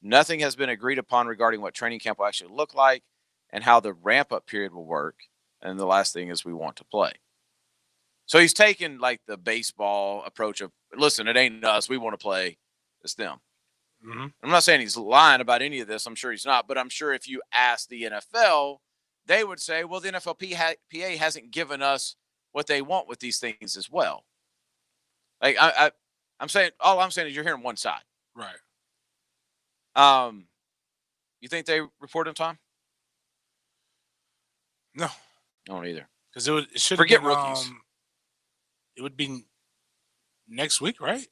Nothing has been agreed upon regarding what training camp will actually look like and how the ramp-up period will work. And the last thing is we want to play. So he's taken like the baseball approach of, listen, it ain't us. We want to play. It's them. Mm-hmm. I'm not saying he's lying about any of this. I'm sure he's not. But I'm sure if you ask the NFL, they would say, well, the NFLPA hasn't given us what they want with these things as well. Like I'm saying, all I'm saying is you're hearing one side. Right. You think they report in time? No. I don't either. Because it should forget been, rookies. It would be next week, right?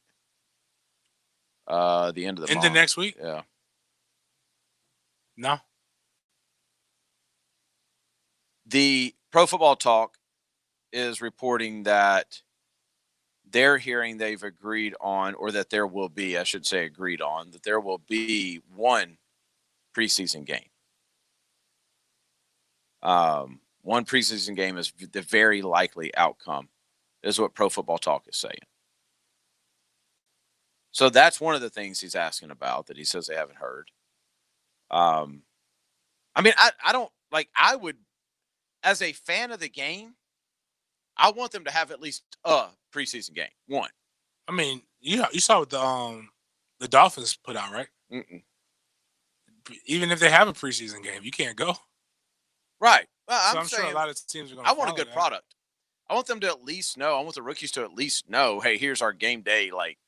The end of the End month. of next week? Yeah. No. The Pro Football Talk is reporting that they're hearing they've agreed on, or that there will be, I should say agreed on, that there will be one preseason game. One preseason game is the very likely outcome, is what Pro Football Talk is saying. So that's one of the things he's asking about that he says they haven't heard. I mean, I don't, like, I would, as a fan of the game, I want them to have at least a preseason game. One. I mean, you saw what the Dolphins put out, right? Mm-mm. Even if they have a preseason game, you can't go. Right. Well, So I'm saying, sure a lot of teams are going to I want a good product. I want them to at least know. I want the rookies to at least know, hey, here's our game day. Like,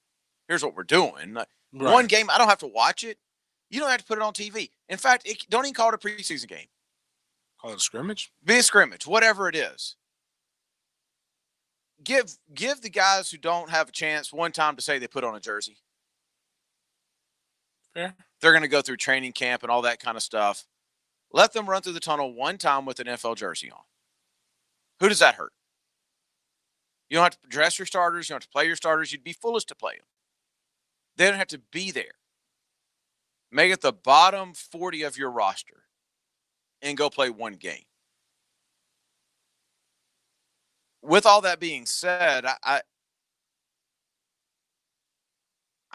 here's what we're doing. Like, Right. One game, I don't have to watch it. You don't have to put it on TV. In fact, don't even call it a preseason game. Call it a scrimmage? Be a scrimmage, whatever it is. Give the guys who don't have a chance one time to say they put on a jersey. Fair. They're going to go through training camp and all that kind of stuff. Let them run through the tunnel one time with an NFL jersey on. Who does that hurt? You don't have to dress your starters. You don't have to play your starters. You'd be foolish to play them. They don't have to be there. Make it the bottom 40 of your roster and go play one game. With all that being said, I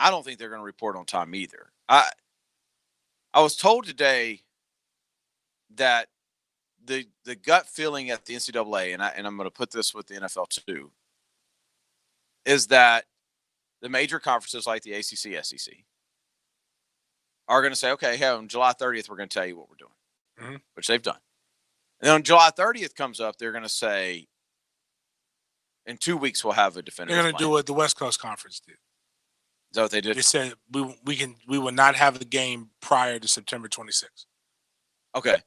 don't think they're going to report on time either. I was told today that the gut feeling at the NCAA, and I'm going to put this with the NFL too, is that the major conferences like the ACC, SEC are going to say, okay, hey, on July 30th, we're going to tell you what we're doing, which they've done. And then on July 30th comes up, they're going to say, in 2 weeks, we'll have a definitive They're going to plan. do what the West Coast Conference did. Is that what they did? They said we will not have the game prior to September 26th. Okay.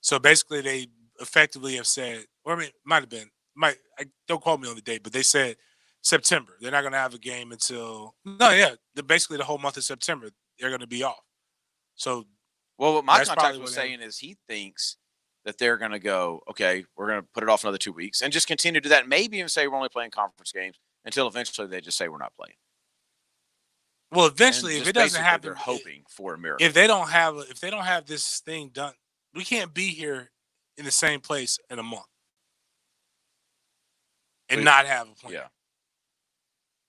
So basically, they effectively have said, or I mean, it might have been, don't quote me on the date, but they said September. They're not going to have a game until basically the whole month of September. They're going to be off. So, well, what my contact was saying is he thinks that they're going to go, okay, we're going to put it off another 2 weeks and just continue to do that. Maybe even say we're only playing conference games until eventually they just say we're not playing. Well, eventually, if it doesn't happen, they're hoping for a miracle. If they don't have this thing done, we can't be here in the same place in a month and not have a plan. Yeah.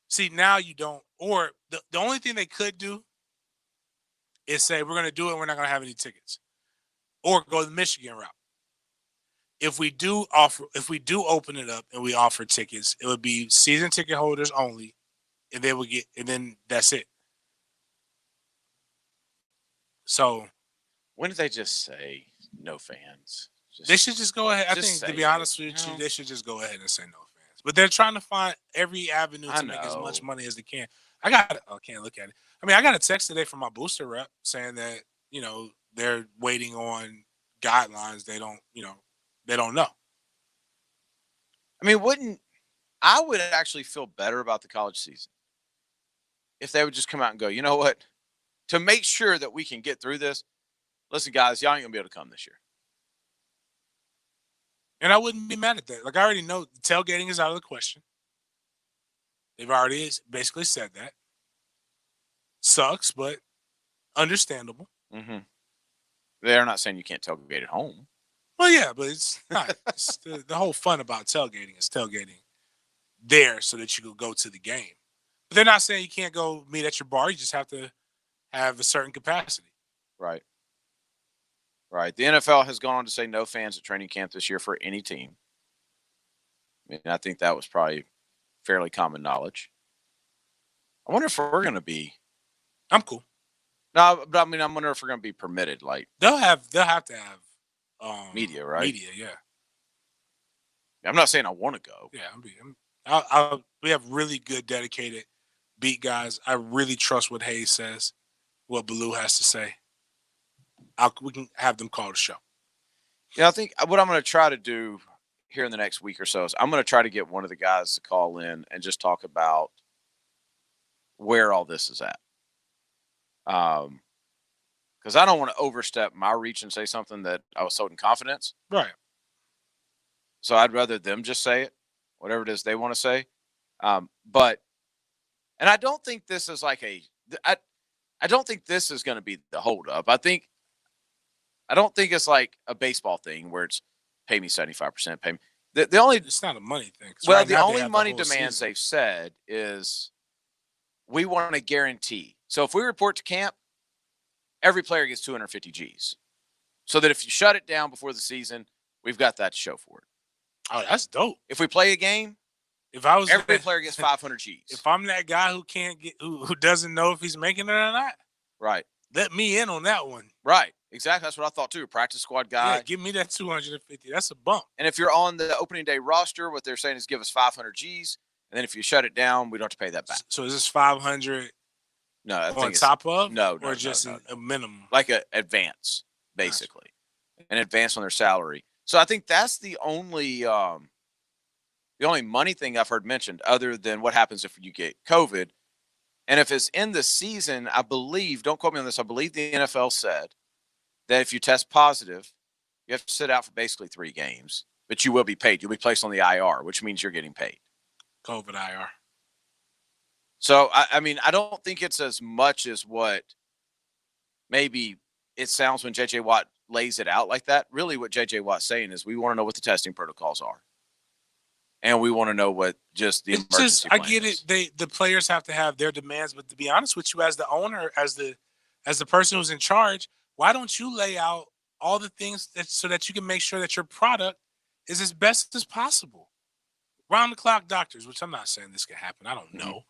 See, now you don't. Or the only thing they could do is say we're going to do it. We're not going to have any tickets, or go the Michigan route. If we do open it up and we offer tickets, it would be season ticket holders only, and they would get, and then that's it. So, when did they just say no fans? They should just go ahead. I think, to be honest with you, they should just go ahead and say no fans. But they're trying to find every avenue to make as much money as they can. I can't look at it. I mean, I got a text today from my booster rep saying that, they're waiting on guidelines. They don't know. I mean, I would actually feel better about the college season if they would just come out and go, you know what? To make sure that we can get through this, listen, guys, y'all ain't going to be able to come this year. And I wouldn't be mad at that. Like, I already know tailgating is out of the question. They've already basically said that. Sucks, but understandable. Mm-hmm. They're not saying you can't tailgate at home. Well, yeah, but it's not. It's the whole fun about tailgating is tailgating there so that you can go to the game. But they're not saying you can't go meet at your bar. You just have to have a certain capacity. Right. Right. The NFL has gone on to say no fans at training camp this year for any team. I mean, I think that was probably fairly common knowledge. I wonder if we're going to be. I'm cool. No, but I mean, I wonder if we're going to be permitted. Like they'll have to have media, right? Media, yeah. I'm not saying I want to go. Yeah, we have really good, dedicated beat guys. I really trust what Hayes says, what Baloo has to say. We can have them call the show. Yeah, I think what I'm going to try to do here in the next week or so is I'm going to try to get one of the guys to call in and just talk about where all this is at. Because I don't want to overstep my reach and say something that I was told in confidence. Right. So I'd rather them just say it, whatever it is they want to say. But I don't think this is like I don't think this is going to be the holdup. I don't think it's like a baseball thing where it's pay me 75%, pay me. The only it's not a money thing. Well, the only money demands they've said is we want to guarantee. So if we report to camp, every player gets 250 G's. So that if you shut it down before the season, we've got that to show for it. Oh, that's dope. If we play a game, every player gets 500 G's. If I'm that guy who doesn't know if he's making it or not, right? Let me in on that one. Right. Exactly. That's what I thought too. Practice squad guy. Yeah, give me that 250. That's a bump. And if you're on the opening day roster, what they're saying is give us 500 G's. And then if you shut it down, we don't have to pay that back. So is this 500 on top of? No, or just a minimum? Like an advance, basically. Gotcha. An advance on their salary. So I think that's the only money thing I've heard mentioned other than what happens if you get COVID. And if it's in the season, I believe, don't quote me on this, I believe the NFL said that if you test positive, you have to sit out for basically 3 games, but you will be paid. You'll be placed on the IR, which means you're getting paid. COVID IR. So, I mean, I don't think it's as much as what maybe it sounds when J.J. Watt lays it out like that. Really what J.J. Watt's saying is we want to know what the testing protocols are. And we want to know what just the emergency plan I get is. it. The players have to have their demands, but to be honest with you, as the owner, as the person who's in charge, why don't you lay out all the things so that you can make sure that your product is as best as possible? Round the clock doctors, which I'm not saying this can happen. I don't know,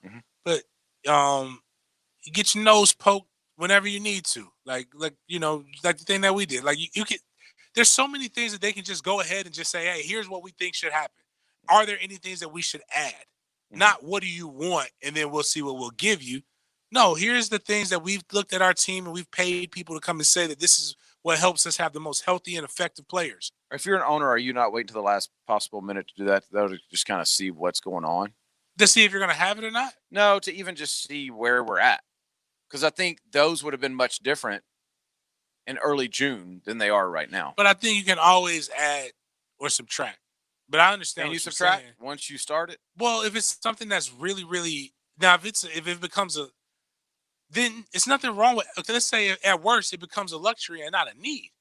but you get your nose poked whenever you need to, like the thing that we did. Like you can. There's so many things that they can just go ahead and just say, hey, here's what we think should happen. Are there any things that we should add? Not what do you want, and then we'll see what we'll give you. No, here's the things that we've looked at our team and we've paid people to come and say that this is what helps us have the most healthy and effective players. If you're an owner, are you not waiting to the last possible minute to do that? That would just kind of see what's going on. To see if you're going to have it or not? No, to even just see where we're at. Because I think those would have been much different in early June than they are right now. But I think you can always add or subtract. But I understand. Can you what you're subtract saying. once you start it? Well, if it's something that's really, really now, if it becomes a, then it's nothing wrong with. Okay, let's say at worst it becomes a luxury and not a need.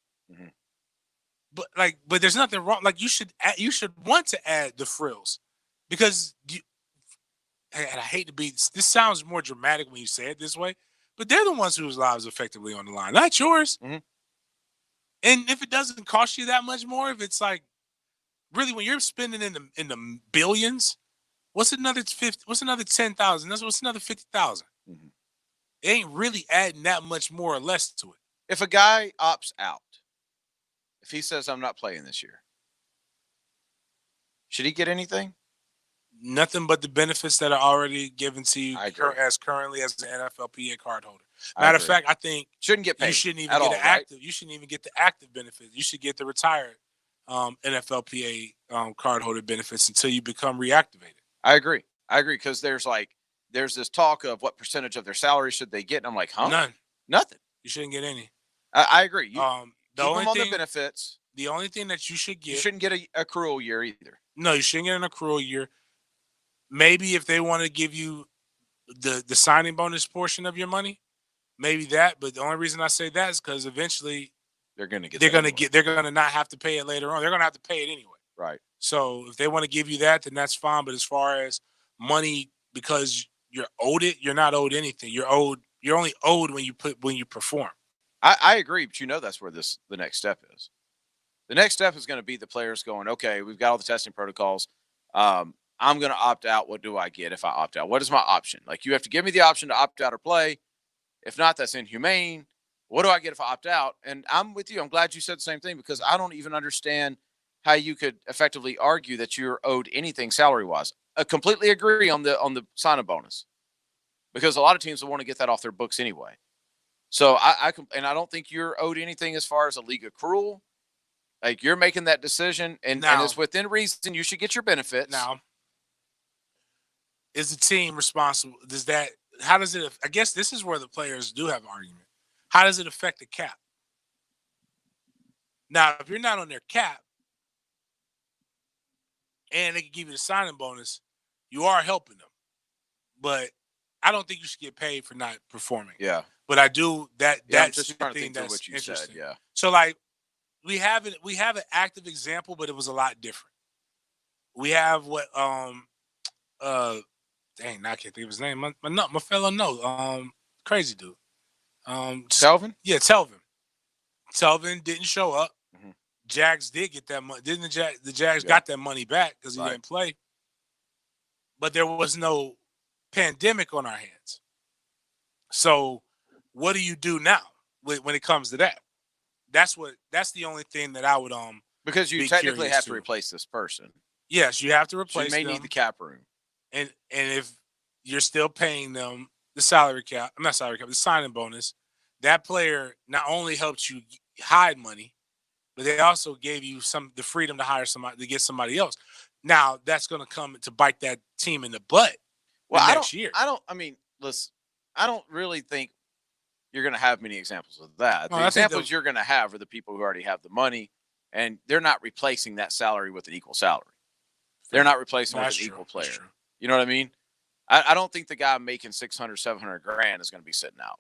But there's nothing wrong. Like you should want to add the frills because and I hate to be. This sounds more dramatic when you say it this way, but they're the ones whose lives are effectively on the line, not yours. And if it doesn't cost you that much more, if it's like really when you're spending in the billions, what's another 50? What's another 10,000? What's another 50,000? It ain't really adding that much more or less to it. If a guy opts out, if he says I'm not playing this year, should he get anything? Nothing but the benefits that are already given to you currently as an NFLPA card holder. Matter of fact, I think shouldn't get paid. You shouldn't even get active. You shouldn't even get the active benefits. You should get the retired NFLPA card holder benefits until you become reactivated. I agree because there's this talk of what percentage of their salary should they get, and I'm like, huh? Nothing. You shouldn't get any. I agree. You the keep only them on thing, the benefits. The only thing that you should get, you shouldn't get a accrual year either. No, you shouldn't get an accrual year. Maybe if they want to give you the signing bonus portion of your money, maybe that. But the only reason I say that is because eventually they're going to get. They're going to not have to pay it later on. They're going to have to pay it anyway. Right. So if they want to give you that, then that's fine. But as far as money, because you're owed it, you're not owed anything. You're only owed when you perform. I agree, but that's where the next step is. The next step is going to be the players going, okay, we've got all the testing protocols. I'm going to opt out. What do I get if I opt out? What is my option? Like, you have to give me the option to opt out or play. If not, that's inhumane. What do I get if I opt out? And I'm with you. I'm glad you said the same thing because I don't even understand how you could effectively argue that you're owed anything salary-wise. I completely agree on the sign-up bonus because a lot of teams will want to get that off their books anyway. So I don't think you're owed anything as far as a league accrual. Like, you're making that decision, and it's within reason. You should get your benefits. Now, is the team responsible? How does it? I guess this is where the players do have an argument. How does it affect the cap? Now, if you're not on their cap, and they can give you the signing bonus, you are helping them. But I don't think you should get paid for not performing. Yeah. But I do that. Yeah, that's I'm just trying to the thing think of that's what you interesting. said. Yeah. So like we have an active example, but it was a lot different. We have what dang, I can't think of his name. My fellow crazy dude. Telvin? Yeah, Telvin. Telvin didn't show up. Jags did get that money. Didn't the Jags got that money back because he didn't play. But there was no pandemic on our hands. So what do you do now when it comes to that? That's the only thing that I would because you technically have to replace this person. Yes, you have to replace them. You may them. need the cap room. And if you're still paying them the salary cap, the signing bonus, that player not only helped you hide money, but they also gave you the freedom to hire somebody to get somebody else. Now that's going to come to bite that team in the butt next year. Listen, I don't really think you're going to have many examples of that. No, the examples you're going to have are the people who already have the money, and they're not replacing that salary with an equal salary. They're not replacing with an equal player. You know what I mean? I don't think the guy making $600,000, $700,000 is going to be sitting out.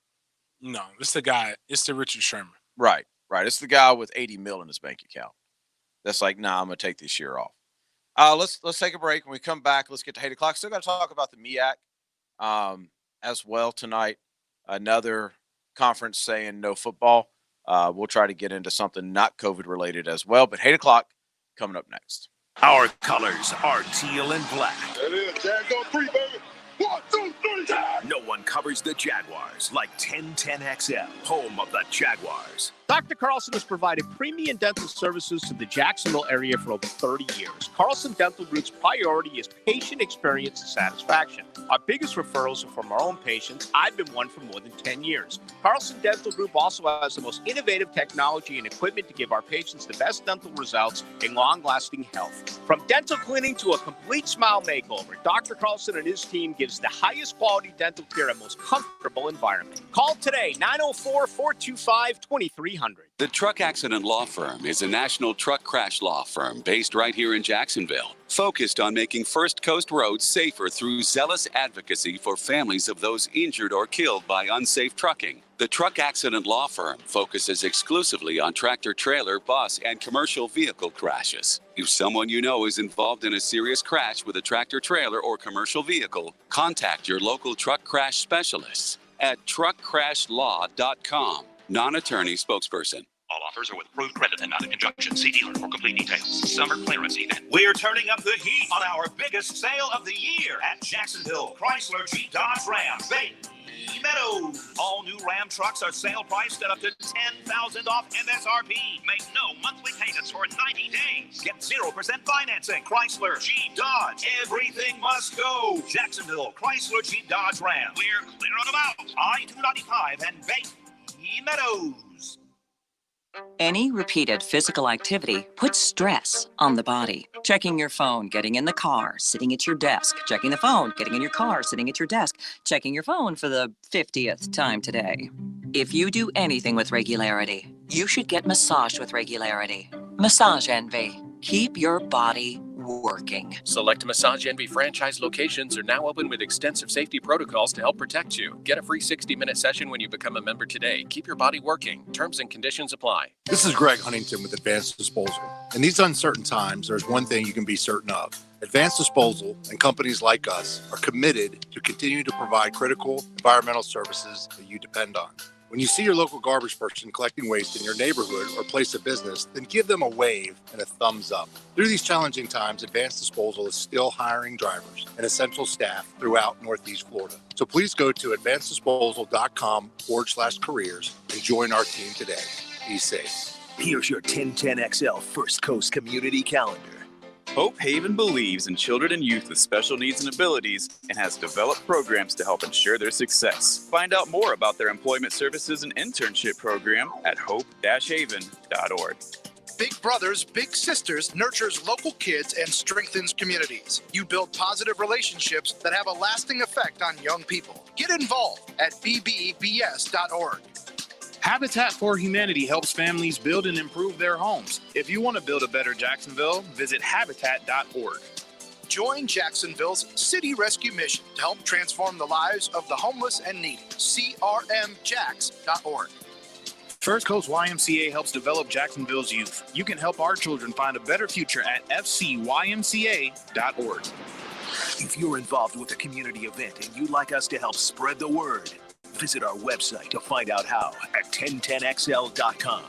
No, it's the guy. It's the Richard Sherman. Right. It's the guy with $80 million in his bank account. That's like, nah, I'm gonna take this year off. Let's take a break. When we come back, let's get to 8 o'clock. Still got to talk about the MEAC as well tonight. Another conference saying no football. We'll try to get into something not COVID related as well. But 8 o'clock coming up next. Our colors are teal and black. That is, Jags on 3, baby. 1, 2, 3, Jags. No one covers the Jaguars like 1010XL, home of the Jaguars. Dr. Carlson has provided premium dental services to the Jacksonville area for over 30 years. Carlson Dental Group's priority is patient experience and satisfaction. Our biggest referrals are from our own patients. I've been one for more than 10 years. Carlson Dental Group also has the most innovative technology and equipment to give our patients the best dental results and long-lasting health. From dental cleaning to a complete smile makeover, Dr. Carlson and his team gives the highest quality dental care and most comfortable environment. Call today, 904-425-2300. The Truck Accident Law Firm is a national truck crash law firm based right here in Jacksonville, focused on making First Coast roads safer through zealous advocacy for families of those injured or killed by unsafe trucking. The Truck Accident Law Firm focuses exclusively on tractor-trailer, bus, and commercial vehicle crashes. If someone you know is involved in a serious crash with a tractor-trailer or commercial vehicle, contact your local truck crash specialists at truckcrashlaw.com. Non-attorney spokesperson. All offers are with approved credit and not in conjunction. See dealer for complete details. Summer clearance event. We're turning up the heat on our biggest sale of the year at Jacksonville Chrysler Jeep Dodge Ram Bay Meadows. All new Ram trucks are sale priced at up to $10,000 off MSRP. Make no monthly payments for 90 days. Get 0% financing. Chrysler Jeep Dodge. Everything must go. Jacksonville Chrysler Jeep Dodge Ram. We're clear on about I-295 and Bay Meadows. Any repeated physical activity puts stress on the body. Checking your phone, getting in the car, sitting at your desk, checking the phone, getting in your car, sitting at your desk, checking your phone for the 50th time today. If you do anything with regularity, you should get massaged with regularity. Massage Envy. Keep your body working. Select Massage Envy franchise locations are now open with extensive safety protocols to help protect you. Get a free 60-minute session when you become a member today. Keep your body working. Terms and conditions apply. This is Greg Huntington with Advanced Disposal. In these uncertain times, there's one thing you can be certain of. Advanced Disposal and companies like us are committed to continue to provide critical environmental services that you depend on. When you see your local garbage person collecting waste in your neighborhood or place of business, then give them a wave and a thumbs up. Through these challenging times, Advanced Disposal is still hiring drivers and essential staff throughout Northeast Florida. So please go to advanceddisposal.com/careers and join our team today. Be safe. Here's your 1010XL First Coast Community Calendar. Hope Haven believes in children and youth with special needs and abilities and has developed programs to help ensure their success. Find out more about their employment services and internship program at hope-haven.org. Big Brothers Big Sisters nurtures local kids and strengthens communities. You build positive relationships that have a lasting effect on young people. Get involved at bbbs.org. Habitat for Humanity helps families build and improve their homes. If you want to build a better Jacksonville, visit habitat.org. Join Jacksonville's City Rescue Mission to help transform the lives of the homeless and needy. crmjax.org. First Coast YMCA helps develop Jacksonville's youth. You can help our children find a better future at fcymca.org. If you're involved with a community event and you'd like us to help spread the word, visit our website to find out how at 1010XL.com.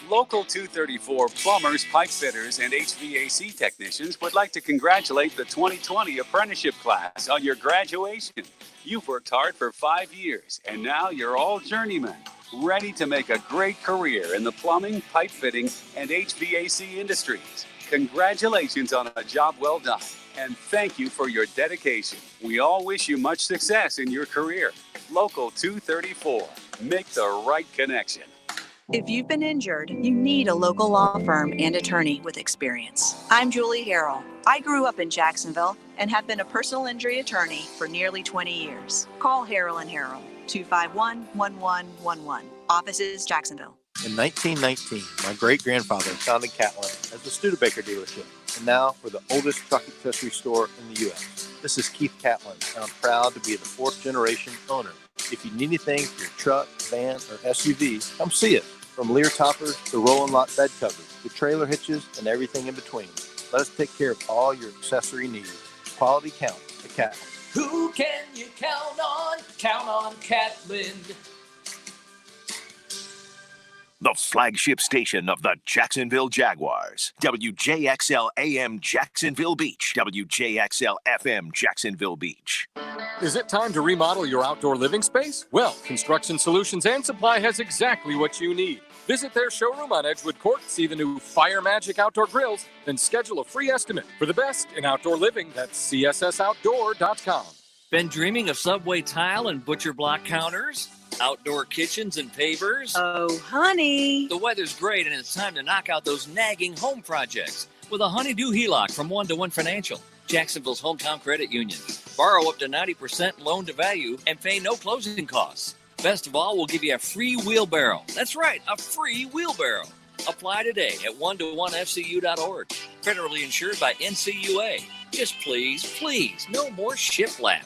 Local 234 plumbers, pipe fitters, and HVAC technicians would like to congratulate the 2020 apprenticeship class on your graduation. You've worked hard for 5 years, and now you're all journeymen, ready to make a great career in the plumbing, pipe fitting, and HVAC industries. Congratulations on a job well done, and thank you for your dedication. We all wish you much success in your career. Local 234. Make the right connection. If you've been injured, you need a local law firm and attorney with experience. I'm Julie Harrell. I grew up in Jacksonville and have been a personal injury attorney for nearly 20 years. Call Harrell & Harrell, 251-1111. Offices, Jacksonville. In 1919, my great-grandfather founded Catlin as the Studebaker dealership, and now we're the oldest truck accessory store in the U.S. This is Keith Catlin, and I'm proud to be the 4th-generation owner. If you need anything for your truck, van, or SUV, come see us. From Lear toppers to rolling lot bed covers to trailer hitches and everything in between. Let us take care of all your accessory needs. Quality counts at Catlin. Who can you count on? Count on Catlin. The flagship station of the Jacksonville Jaguars. WJXL AM Jacksonville Beach. WJXL FM Jacksonville Beach. Is it time to remodel your outdoor living space? Well, Construction Solutions and Supply has exactly what you need. Visit their showroom on Edgewood Court, see the new Fire Magic outdoor grills, then schedule a free estimate. For the best in outdoor living, that's cssoutdoor.com. Been dreaming of Subway tile and butcher block counters? Outdoor kitchens and pavers? Oh, honey. The weather's great and it's time to knock out those nagging home projects with a Honeydew HELOC from One to One Financial, Jacksonville's hometown credit union. Borrow up to 90% loan to value and pay no closing costs. Best of all, we'll give you a free wheelbarrow. That's right, a free wheelbarrow. Apply today at one-to-one-fcu.org. Federally insured by NCUA. Just please, no more shiplap.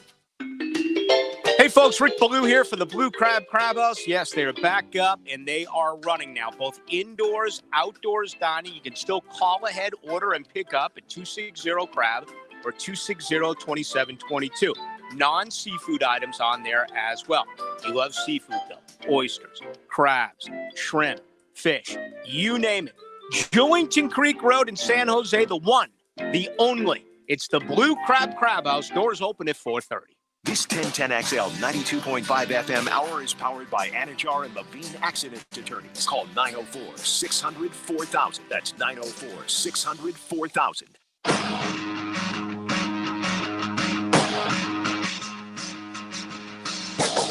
Hey folks, Rick Ballou here for the Blue Crab Crab House. Yes, they're back up and they are running now, both indoors, outdoors dining. You can still call ahead, order, and pick up at 260-CRAB or 260-2722. Non-seafood items on there as well. You love seafood though. Oysters, crabs, shrimp, fish, you name it. Jewington Creek Road in San Jose, the one, the only. It's the Blue Crab Crab House. Doors open at 4:30. This 1010XL 92.5 FM hour is powered by Anajar and Levine Accident Attorneys. Call 904-600-4000. That's 904-600-4000.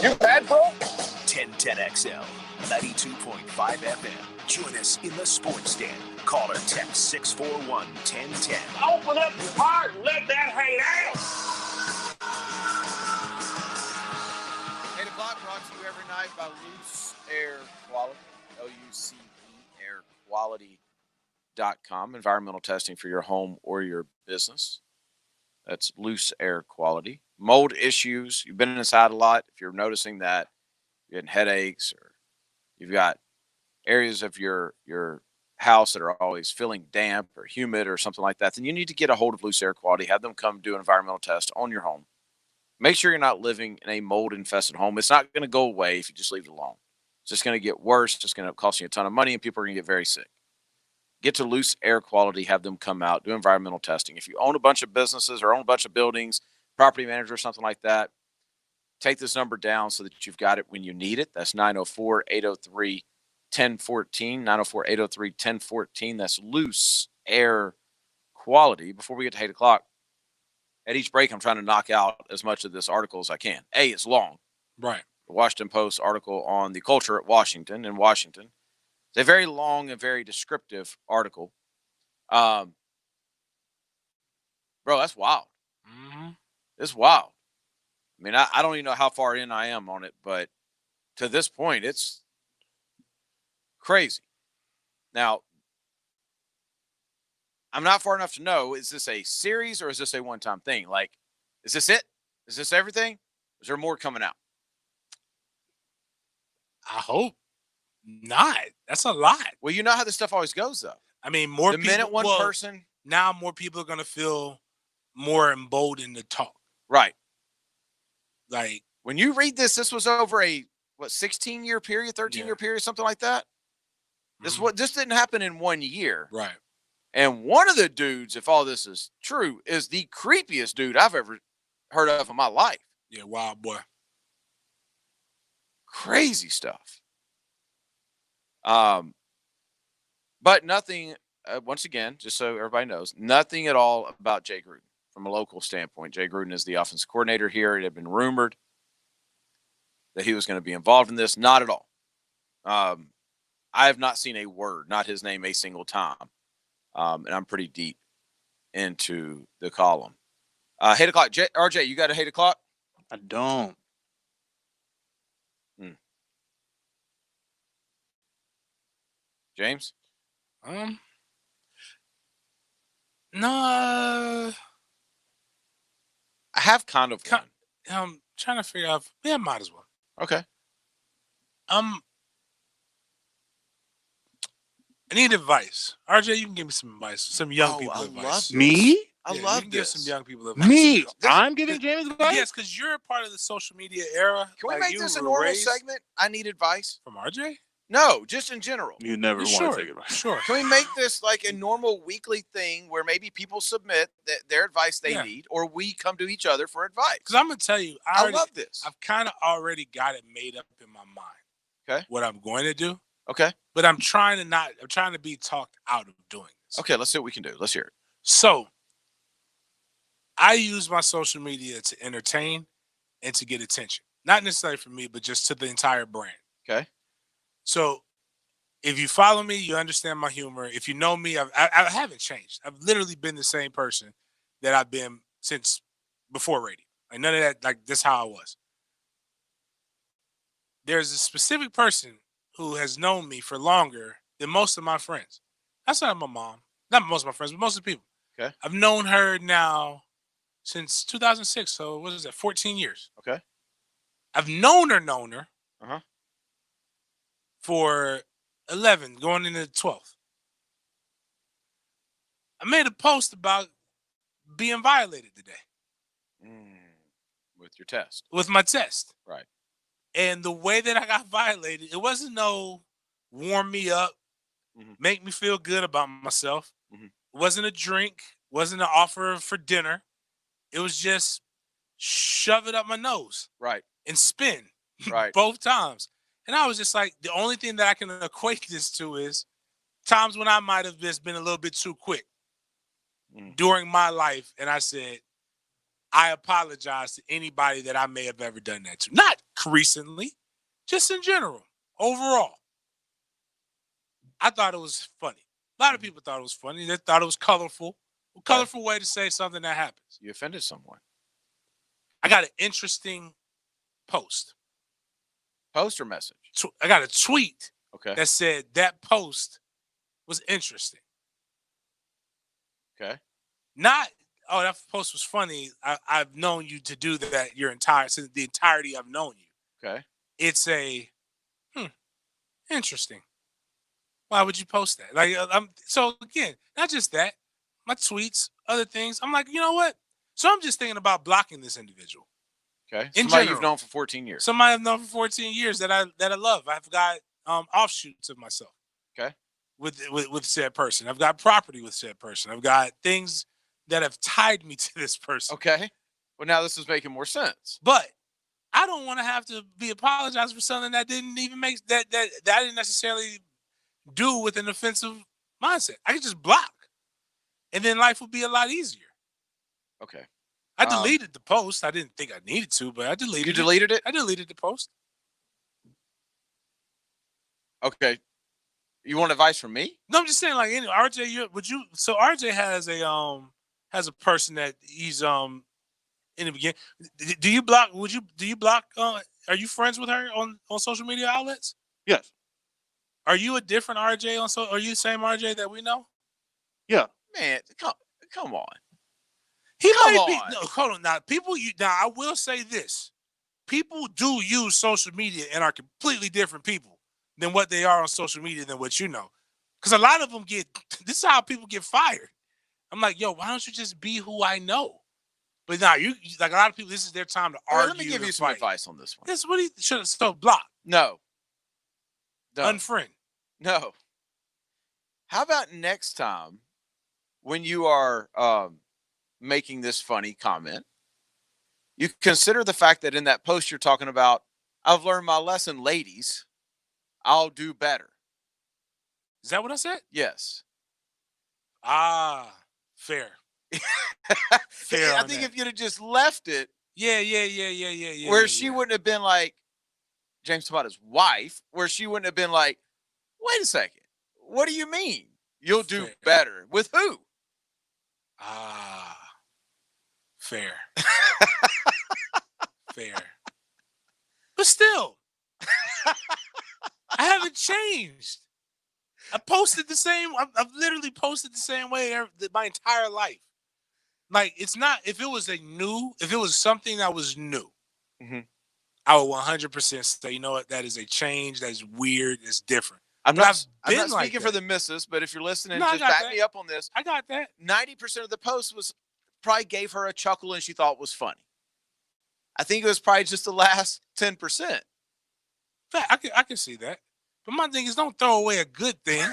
You bad, bro? 1010XL 92.5 FM. Join us in the sports stand. Call or text 641-1010. Open up your heart and let that hang out. 8 o'clock brought to you every night by Loose Air Quality, LUCE airquality.com. Environmental testing for your home or your business. That's Loose Air Quality. Mold issues. You've been inside a lot. If you're noticing that you're getting headaches or you've got areas of your house that are always feeling damp or humid or something like that, then you need to get a hold of Loose Air Quality. Have them come do an environmental test on your home. Make sure you're not living in a mold-infested home. It's not going to go away if you just leave it alone. It's just going to get worse. It's going to cost you a ton of money, and people are going to get very sick. Get to Loose Air Quality. Have them come out, do environmental testing. If you own a bunch of businesses or own a bunch of buildings, property manager or something like that, take this number down so that you've got it when you need it. That's 904-803-1014, 904-803-1014. That's Loose Air Quality. Before we get to 8 o'clock, at each break, I'm trying to knock out as much of this article as I can. It's long. Right. The Washington Post article on the culture at Washington in Washington. It's a very long and very descriptive article. Bro, that's wild. Mm-hmm. It's wild. I mean, I don't even know how far in I am on it, but to this point, it's crazy. Now, I'm not far enough to know, is this a series or is this a one-time thing? Like, is this it? Is this everything? Is there more coming out? I hope not. That's a lot. Well, you know how this stuff always goes, though. I mean, the minute one person. Now more people are going to feel more emboldened to talk. Right. Like, when you read this was over a, 16-year period, 13-year period, something like that? This didn't happen in 1 year. Right. And one of the dudes, if all this is true, is the creepiest dude I've ever heard of in my life. Yeah, wild boy. Crazy stuff. But nothing, once again, just so everybody knows, nothing at all about Jay Gruden from a local standpoint. Jay Gruden is the offensive coordinator here. It had been rumored that he was going to be involved in this. Not at all. I have not seen a word, not his name, a single time. And I'm pretty deep into the column. 8 o'clock. RJ, you got a 8 o'clock? I don't. James? No. I have kind of one. I'm trying to figure out. Yeah, might as well. Okay. I need advice. RJ, you can give me some advice. Some young people advice. Me? I Yeah, you love can give this. some young people advice. Me? I'm giving James advice? Yes, because you're a part of the social media era. Can we Like, make you this a were normal raised segment? I need advice. from RJ? No, just in general. You never want Sure. to take advice. Sure. Can we make this like a normal weekly thing where maybe people submit their advice they Yeah. need, or we come to each other for advice? Because I'm gonna tell you, I love this. I've kind of already got it made up in my mind. Okay. What I'm going to do, Okay. but I'm trying to be talked out of doing this. Okay, let's see what we can do. Let's hear it. So I use my social media to entertain and to get attention. Not necessarily for me, but just to the entire brand. Okay. So if you follow me, you understand my humor. If you know me, I haven't changed. I've literally been the same person that I've been since before radio. Like none of that, like this is how I was. There's a specific person who has known me for longer than most of my friends. That's not my mom. Not most of my friends, but most of the people. Okay. I've known her now since 2006. So what is that? 14 years. Okay. I've known her Uh-huh. for 11, going into the 12th. I made a post about being violated today With your test. with my test. Right. And the way that I got violated, it wasn't no warm me up, make me feel good about myself. It wasn't a drink, wasn't an offer for dinner. It was just shove it up my nose. Right. And spin. Right. Both times. And I was just like, the only thing that I can equate this to is times when I might have just been a little bit too quick during my life. And I said, I apologize to anybody that I may have ever done that to. Not recently, just in general, overall. I thought it was funny. A lot of people thought it was funny. They thought it was colorful. A colorful way to say something that happens. You offended someone. I got an interesting post. Post or message? I got a tweet Okay. that said that post was interesting. Okay. Not, oh, that post was funny. I've known you to do that since the entirety I've known you. Okay. It's a, interesting. Why would you post that? Like, so again, not just that, my tweets, other things. I'm like, you know what? So I'm just thinking about blocking this individual. Okay. In Somebody general. you've known for 14 years. Somebody I've known for 14 years that I love. I've got offshoots of myself. Okay. With said person. I've got property with said person. I've got things that have tied me to this person. Okay. Well, now this is making more sense. But I don't want to have to be apologized for something that didn't even make that I didn't necessarily do with an offensive mindset. I could just block. And then life would be a lot easier. Okay. I deleted the post. I didn't think I needed to, but I deleted it. You deleted it? I deleted the post. Okay. You want advice from me? No, I'm just saying, like, anyway, RJ, so RJ has a person that he's in the beginning. Do you block? Do you block? Are you friends with her on social media outlets? Yes. Are you a different RJ are you the same RJ that we know? Yeah. Man, come on. He Come might be. on. No, hold on. Now, I will say this: people do use social media and are completely different people than what they are on social media than what you know. Because a lot of them this is how people get fired. I'm like, yo, why don't you just be who I know? But now you like a lot of people. This is their time to All right, argue. let me give you and some fight. advice on this one. This what he should have. So block, No. unfriend. No. How about next time when you are making this funny comment, you consider the fact that in that post you're talking about, I've learned my lesson, ladies. I'll do better. Is that what I said? Yes. Fair. I think if you'd have just left it, Yeah. where she wouldn't have been like James Tamata's wife, where she wouldn't have been like, wait a second, what do you mean? You'll do better. With who? Fair. Fair. But still, I haven't changed. I posted the same. I've literally posted the same way my entire life. Like, it's not, if it was something that was new, I would 100% say, you know what, that is a change. That is weird. It's different. I'm But not I've been speaking like for that. the missus, but if you're listening, No, I just got back that. me up on this. I got that. 90% of the post was probably gave her a chuckle and she thought was funny. I think it was probably just the last 10%. I can see that. But my thing is, don't throw away a good thing.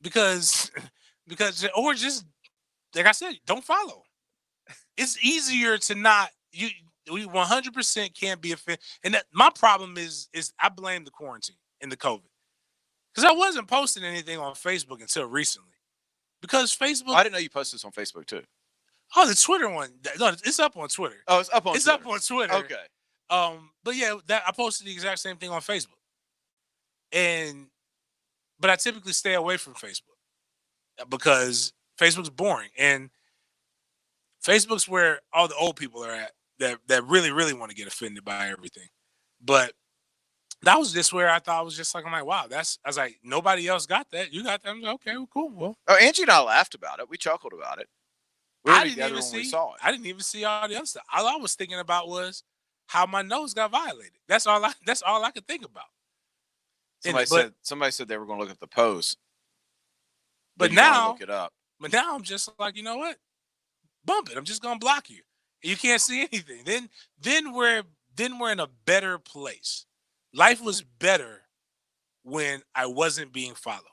because or just like I said, don't follow. It's easier to not we 100% can't be offended. And my problem is I blame the quarantine and the COVID. Because I wasn't posting anything on Facebook until recently. Because Facebook. Oh, I didn't know you posted this on Facebook too. Oh, the Twitter one. No, it's up on Twitter. Oh, it's up on Twitter. Up on Twitter. Okay. But yeah, I posted the exact same thing on Facebook. But I typically stay away from Facebook because Facebook's boring. And Facebook's where all the old people are at that really, really want to get offended by everything. But that was just where I thought I was just like, I'm like, wow, I was like, nobody else got that. You got that. I'm like, okay, well, cool. Well, Oh, Angie and I laughed about it. We chuckled about it. We were I didn't together even when we see. saw it. I didn't even see all the other stuff. All I was thinking about was how my nose got violated. That's all I could think about. Somebody said they were going to look at the post. But you wanna now, look it up. But now I'm just like, you know what? Bump it. I'm just gonna block you. You can't see anything. Then we're in a better place. Life was better when I wasn't being followed,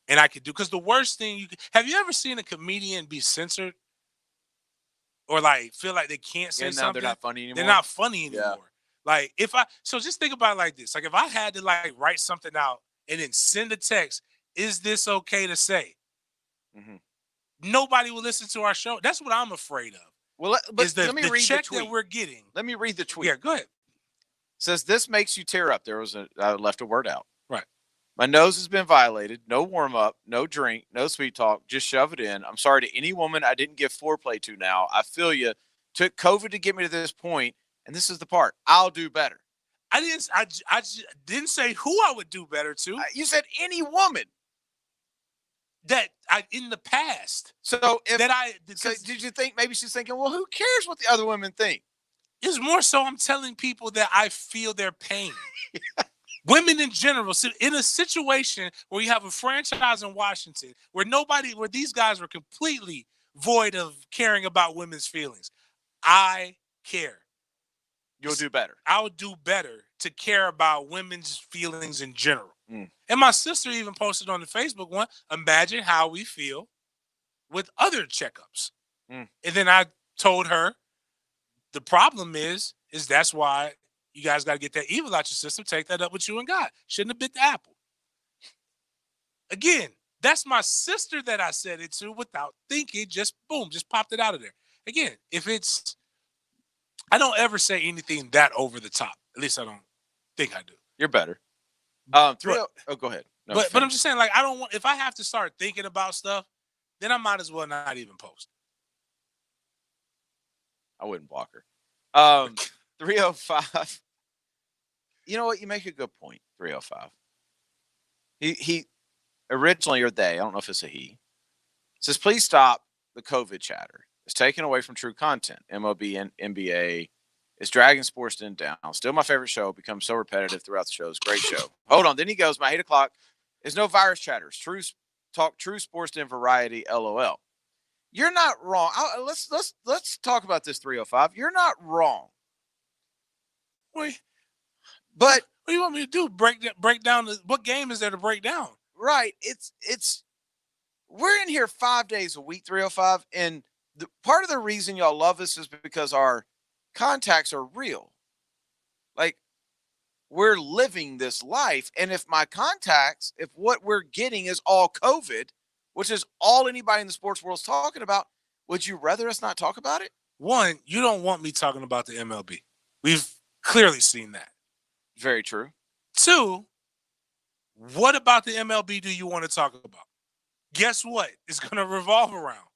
and I could do. Because the worst thing have you ever seen a comedian be censored or like feel like they can't say something? They're not funny anymore. They're not funny anymore. Yeah. Like so just think about it like this. Like if I had to like write something out and then send a text, is this okay to say? Mhm. Nobody will listen to our show. That's what I'm afraid of. Well, but is the, let me the read check the tweet. that we're getting. Let me read the tweet. Yeah, go ahead. Says this makes you tear up. I left a word out. Right. My nose has been violated. No warm up, no drink, no sweet talk. Just shove it in. I'm sorry to any woman I didn't give foreplay to now. I feel you. Took COVID to get me to this point, and this is the part. I'll do better. I didn't say who I would do better to. You said any woman. That in the past. So did you think maybe she's thinking, well, who cares what the other women think? It's more so I'm telling people that I feel their pain. Women in general, so in a situation where you have a franchise in Washington where these guys were completely void of caring about women's feelings. I care. You'll do better. I'll do better to care about women's feelings in general. Mm. And my sister even posted on the Facebook one, imagine how we feel with other checkups. Mm. And then I told her the problem is that's why you guys got to get that evil out your system. Take that up with you and God. Shouldn't have bit the apple. Again, that's my sister that I said it to without thinking. Just boom, just popped it out of there. Again, I don't ever say anything that over the top. At least I don't think I do. You're better. Go ahead. No, but I'm just saying, like, I don't want, if I have to start thinking about stuff, then I might as well not even post. I wouldn't block her. 305. You know what? You make a good point. 305. He originally, or they, I don't know if it's a he, says, please stop the COVID chatter. It's taken away from true content. MLB and NBA is dragging sports down. Still my favorite show. Becomes so repetitive throughout the show. It's a great show. Hold on. Then he goes, my 8 o'clock is no virus chatters. True sports and variety. LOL. You're not wrong. Let's talk about this 305. You're not wrong. Wait. But what do you want me to do? Break down what game is there to break down? Right. It's we're in here 5 days a week, 305, and part of the reason y'all love us is because our contacts are real. Like, we're living this life. And if what we're getting is all COVID, which is all anybody in the sports world is talking about, would you rather us not talk about it? One, you don't want me talking about the MLB. We've clearly seen that. Very true. Two, what about the MLB do you want to talk about? Guess what? It's going to revolve around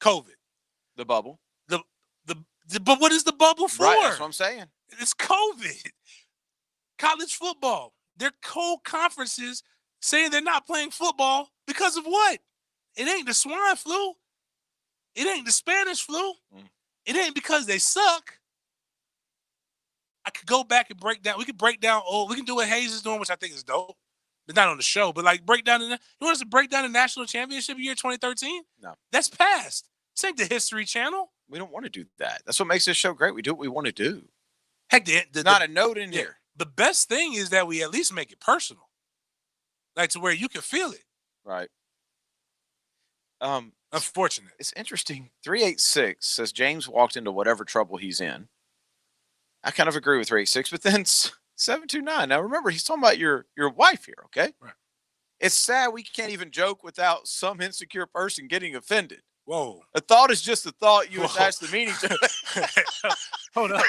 COVID. The bubble. But what is the bubble for? Right, that's what I'm saying. It's COVID. College football. They're cold conferences saying they're not playing football because of what? It ain't the swine flu. It ain't the Spanish flu. It ain't because they suck. could go back and break down. We could break down. We can do what Hayes is doing, which I think is dope, but not on the show. But like break down. You want us to break down the national championship year 2013? No, that's past. This ain't the History Channel. We don't want to do that. That's what makes this show great. We do what we want to do. Heck, not a note in here. The best thing is that we at least make it personal, like to where you can feel it. Right. Unfortunate. It's interesting. 386 says James walked into whatever trouble he's in. I kind of agree with 386, but then 729. Now remember, he's talking about your wife here, okay? Right. It's sad we can't even joke without some insecure person getting offended. Whoa. A thought is just a thought. You attach the meaning to it. Hold up.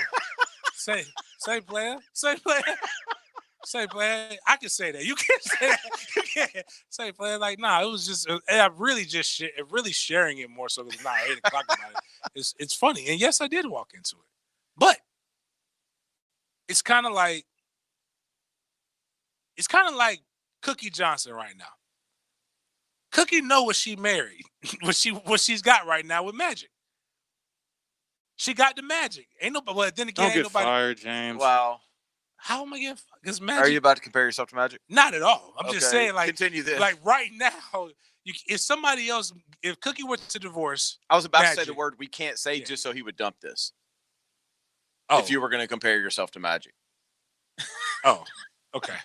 Say player. Say player. Say player. I can say that. You can't say that. You can't say player. Like, nah, it was just, I'm really just really sharing it more so because now 8 o'clock about it. It's funny. And yes, I did walk into it. But it's kind of like Cookie Johnson right now. Cookie know what she married, what she's got right now with Magic. She got the Magic. Ain't nobody. Well, then again, Don't ain't get nobody. fired, James. Wow. How am I getting? Because Magic. Are you about to compare yourself to Magic? Not at all. I'm just Okay, saying, like, continue this. Like right now, if somebody else, if Cookie were to divorce, I was about Magic, to say the word we can't say just so he would dump this. Oh. If you were going to compare yourself to Magic. Oh, okay.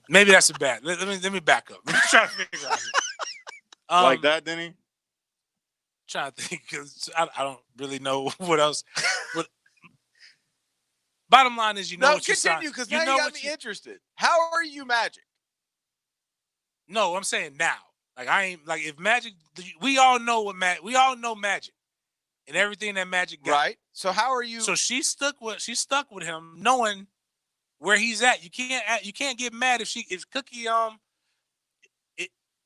Maybe that's a bad. Let me back up. Let me try to figure out. Here. Like that, Denny? Trying to think because I don't really know what else. Bottom line is, you know what you signed. Continue because now you got me interested. How are you Magic? No, I'm saying now. Like I ain't like if Magic. We all know what we all know Magic and everything that Magic got. Right. So how are you? So she stuck with him, knowing where he's at. You can't get mad if Cookie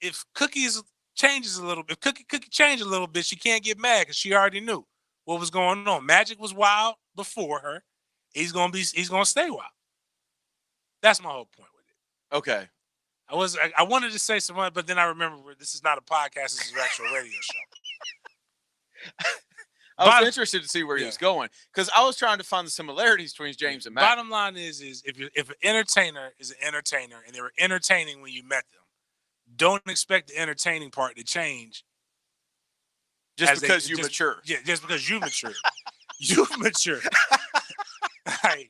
if Cookie's changes a little bit. If Cookie changed a little bit, she can't get mad because she already knew what was going on. Magic was wild before her. He's gonna stay wild. That's my whole point with it. Okay. I wanted to say something, but then I remember this is not a podcast, this is an actual radio show. I was interested to see where he was going because I was trying to find the similarities between James and Magic. Bottom line is if an entertainer is an entertainer and they were entertaining when you met them, don't expect the entertaining part to change. Just because you mature. Yeah, just because you mature. You've matured. Like,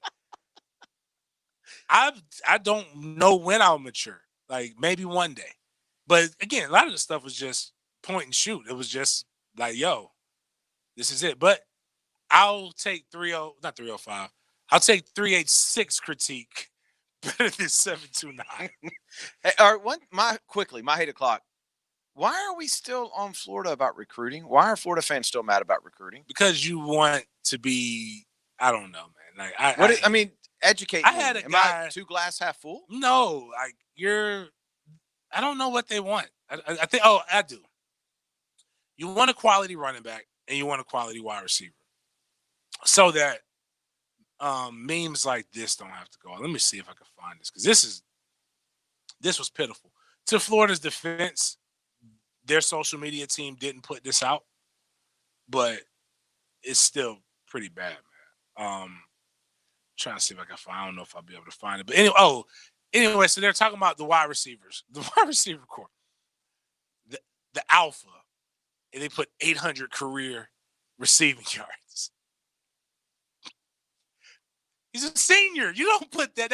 I don't know when I'll mature. Like maybe one day. But again, a lot of the stuff was just point and shoot. It was just like, yo, this is it. But I'll take not 305. I'll take 386 critique better than 729. Hey, all right, my 8 o'clock. Why are we still on Florida about recruiting? Why are Florida fans still mad about recruiting? Because you want to be, I don't know, man. Like I mean, educate me. I had a Am guy, I 2 glass half full? No, like I don't know what they want. I think, I do. You want a quality running back and you want a quality wide receiver so that memes like this don't have to go on. Let me see if I can find this because this was pitiful. To Florida's defense, their social media team didn't put this out, but it's still pretty bad, man. Trying to see if I can find. I don't know if I'll be able to find it, but anyway, so they're talking about the wide receivers, the wide receiver core, the alpha, and they put 800 career receiving yards. He's a senior. You don't put that.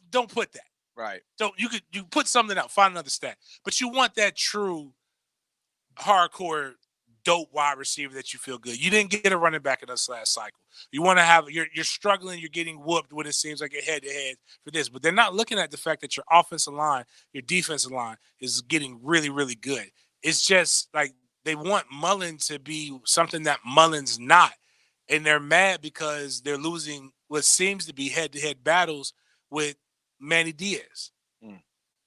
Don't put that. Right. You put something out, find another stat. But you want that true hardcore dope wide receiver that you feel good. You didn't get a running back in this last cycle. You want to have you're struggling, you're getting whooped when it seems like a head-to-head for this. But they're not looking at the fact that your offensive line, your defensive line is getting really, really good. It's just like they want Mullen to be something that Mullen's not. And they're mad because they're losing what seems to be head-to-head battles with Manny Diaz.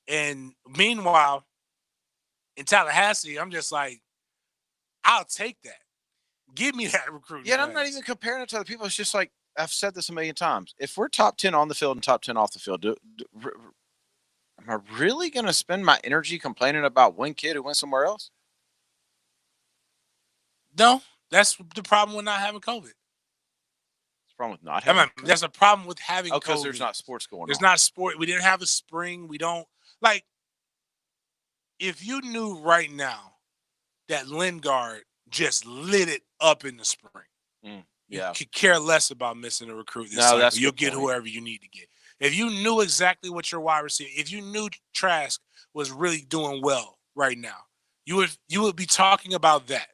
And meanwhile, in Tallahassee, I'm just like, I'll take that. Give me that recruiting. Yeah, and I'm not even comparing it to other people. It's just like, I've said this a million times. If we're top 10 on the field and top 10 off the field, am I really going to spend my energy complaining about one kid who went somewhere else? No, that's the problem with not having COVID. Problem with not having. There's a problem with having. Because COVID. there's not sports going on. There's not sport. We didn't have a spring. We don't like. If you knew right now that Lingard just lit it up in the spring, you could care less about missing a recruit this cycle. You'll get whoever you need to get. If you knew exactly what your wide receiver, if you knew Trask was really doing well right now, you would be talking about that.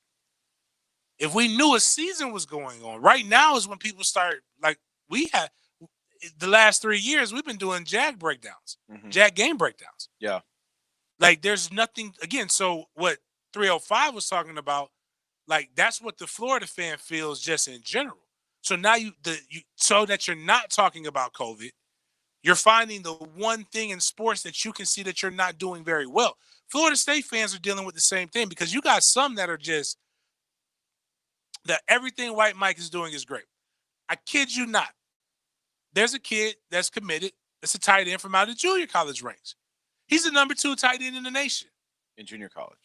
If we knew a season was going on, right now is when people start, like we had the last 3 years, we've been doing Jag breakdowns, Jag game breakdowns. Yeah. Like there's nothing, again, so what 305 was talking about, like that's what the Florida fan feels just in general. So now so that you're not talking about COVID, you're finding the one thing in sports that you can see that you're not doing very well. Florida State fans are dealing with the same thing because you got some that are just, that everything White Mike is doing is great. I kid you not. There's a kid that's committed. That's a tight end from out of junior college ranks. He's the number 2 tight end in the nation. In junior college.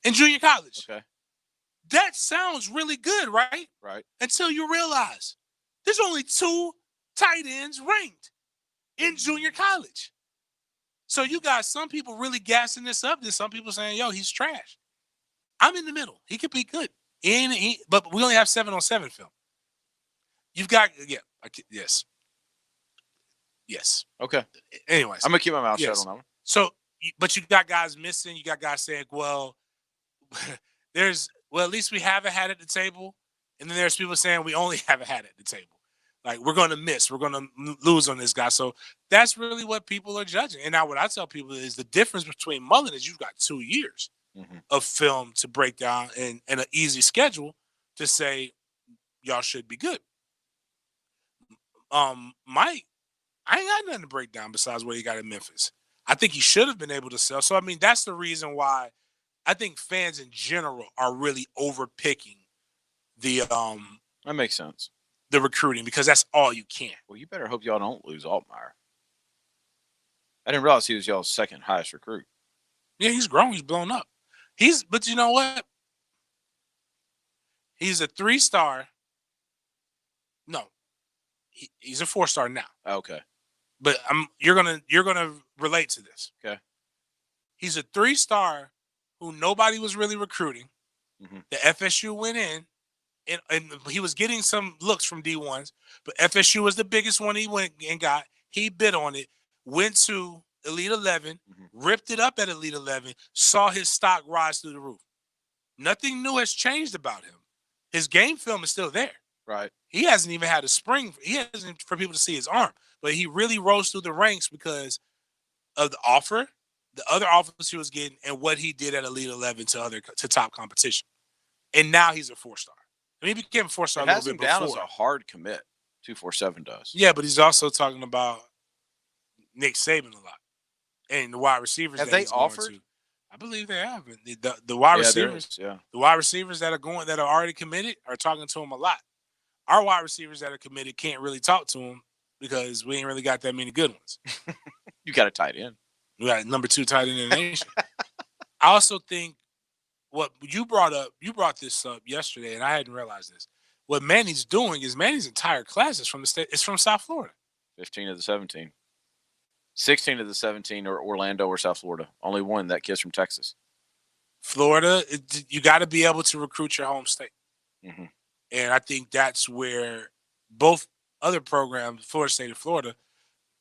In junior college. Okay. That sounds really good, right? Right. Until you realize there's only 2 tight ends ranked in junior college. So you got some people really gassing this up. There's some people saying, yo, he's trash. I'm in the middle. He could be good. But we only have 7-on-7 film. You've got, yes. Okay. Anyways. I'm going to keep my mouth shut on that one. So, but you got guys missing. You got guys saying, well, at least we have a hat at the table. And then there's people saying we only have a hat at the table. Like, we're going to miss. We're going to lose on this guy. So that's really what people are judging. And now what I tell people is the difference between Mullen is you've got 2 years of film to break down and an easy schedule to say y'all should be good. Mike, I ain't got nothing to break down besides what he got in Memphis. I think he should have been able to sell. So, I mean, that's the reason why I think fans in general are really overpicking the that makes sense. The recruiting, because that's all you can. Well, you better hope y'all don't lose Altmaier. I didn't realize he was y'all's second highest recruit. Yeah, he's grown. He's blown up. But you know what? He's a 3-star. No, he's a 4-star now. Okay. But you're gonna relate to this. Okay. He's a 3-star who nobody was really recruiting. The FSU went in, and he was getting some looks from D1s, but FSU was the biggest one he went and got. He bid on it, went to Elite 11, ripped it up at Elite 11, saw his stock rise through the roof. Nothing new has changed about him. His game film is still there. Right. He hasn't even had a spring. He hasn't for people to see his arm, but he really rose through the ranks because of the offer, the other offers he was getting, and what he did at Elite 11 to top competition. And now he's a 4-star. I mean, he became a 4-star a little bit down before. as a hard commit. 247 does. Yeah, but he's also talking about Nick Saban a lot and the wide receivers. Have that they he's going offered? to. I believe they have. The wide receivers, the wide receivers that are already committed are talking to him a lot. Our wide receivers that are committed can't really talk to him because we ain't really got that many good ones. You got a tight end. We got number 2 tight end in the nation. I also think what you brought this up yesterday, and I hadn't realized this. What Manny's doing is Manny's entire class is from the state. It's from South Florida. 15 of the 17. 16 of the 17 are Orlando or South Florida. Only one, that kid's from Texas. Florida, you got to be able to recruit your home state. And I think that's where both other programs, Florida State and Florida,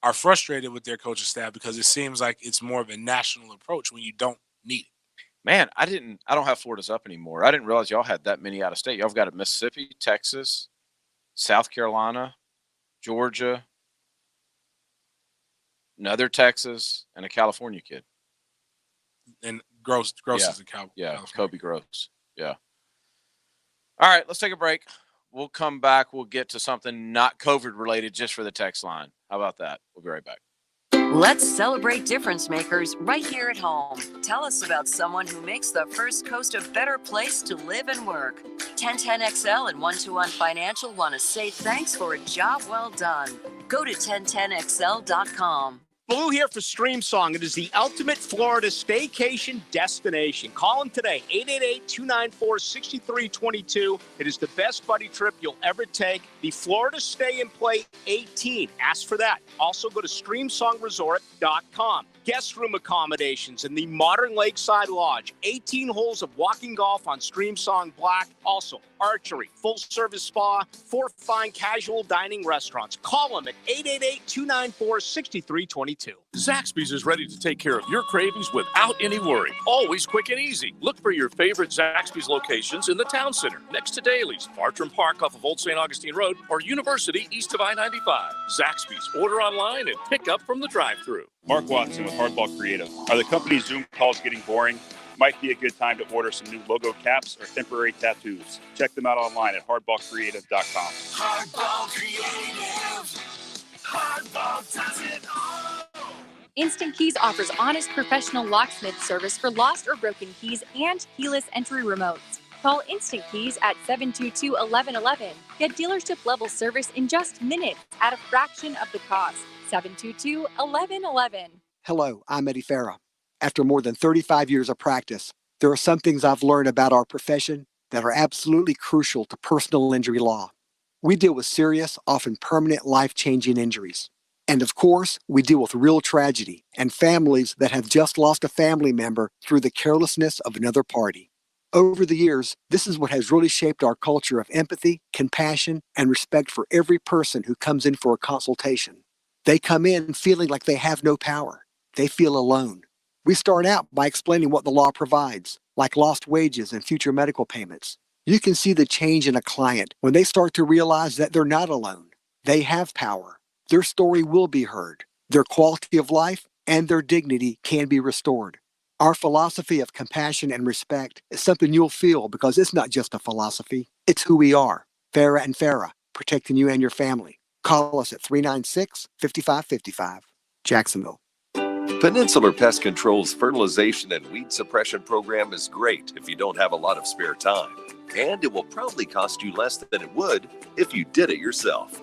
are frustrated with their coaching staff because it seems like it's more of a national approach when you don't need it. Man, I don't have Florida's up anymore. I didn't realize y'all had that many out of state. Y'all have got a Mississippi, Texas, South Carolina, Georgia, another Texas, and a California kid. And Gross is a California. Yeah, Kobe Gross. Yeah. All right, let's take a break. We'll come back. We'll get to something not COVID related just for the text line. How about that? We'll be right back. Let's celebrate difference makers right here at home. Tell us about someone who makes the First Coast a better place to live and work. 1010XL and 121 Financial want to say thanks for a job well done. Go to 1010XL.com. Blue here for Stream Song. It is the ultimate Florida staycation destination. Call them today, 888-294-6322. It is the best buddy trip you'll ever take. The Florida Stay and Play 18. Ask for that. Also go to StreamSongResort.com. Guest room accommodations in the modern Lakeside Lodge. 18 holes of walking golf on Stream Song Black. Also, archery, full-service spa, 4 fine casual dining restaurants. Call them at 888-294-6322. Zaxby's is ready to take care of your cravings without any worry. Always quick and easy. Look for your favorite Zaxby's locations in the town center, next to Daly's, Bartram Park off of Old St. Augustine Road, or University east of I-95. Zaxby's. Order online and pick up from the drive-thru. Mark Watson with Hardball Creative. Are the company's Zoom calls getting boring? Might be a good time to order some new logo caps or temporary tattoos. Check them out online at hardballcreative.com. Hardball Creative. Hardball does it all. Instant Keys offers honest professional locksmith service for lost or broken keys and keyless entry remotes. Call Instant Keys at 722-1111. Get dealership level service in just minutes at a fraction of the cost. 722-1111. Hello, I'm Eddie Farah. After more than 35 years of practice, there are some things I've learned about our profession that are absolutely crucial to personal injury law. We deal with serious, often permanent, life-changing injuries. And of course, we deal with real tragedy and families that have just lost a family member through the carelessness of another party. Over the years, this is what has really shaped our culture of empathy, compassion, and respect for every person who comes in for a consultation. They come in feeling like they have no power. They feel alone. We start out by explaining what the law provides, like lost wages and future medical payments. You can see the change in a client when they start to realize that they're not alone. They have power. Their story will be heard. Their quality of life and their dignity can be restored. Our philosophy of compassion and respect is something you'll feel because it's not just a philosophy. It's who we are. Farah and Farah, protecting you and your family. Call us at 396-5555. Jacksonville. Peninsular Pest Control's fertilization and weed suppression program is great if you don't have a lot of spare time. And it will probably cost you less than it would if you did it yourself.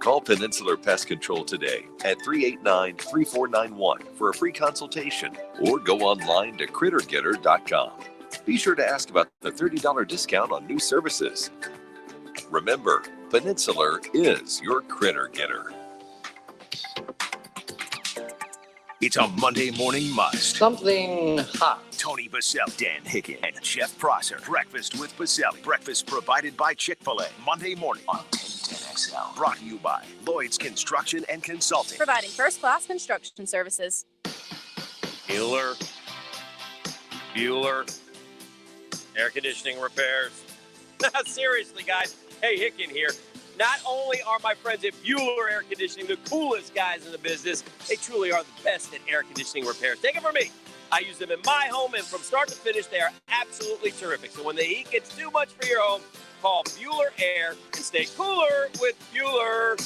Call Peninsular Pest Control today at 389-3491 for a free consultation or go online to crittergetter.com. Be sure to ask about the $30 discount on new services. Remember, Peninsular is your critter getter. It's a Monday morning must. Something hot. Tony Baselli, Dan Higgin, and Jeff Prosser. Breakfast with Baselli. Breakfast provided by Chick-fil-A. Monday morning on 1010XL. Brought to you by Lloyd's Construction and Consulting. Providing first-class construction services. Bueller. Air conditioning repairs. Seriously, guys. Hey, Hicken here. Not only are my friends at Bueller Air Conditioning the coolest guys in the business, they truly are the best at air conditioning repairs. Take it from me. I use them in my home, and from start to finish, they are absolutely terrific. So when the heat gets too much for your home, call Bueller Air and stay cooler with Bueller.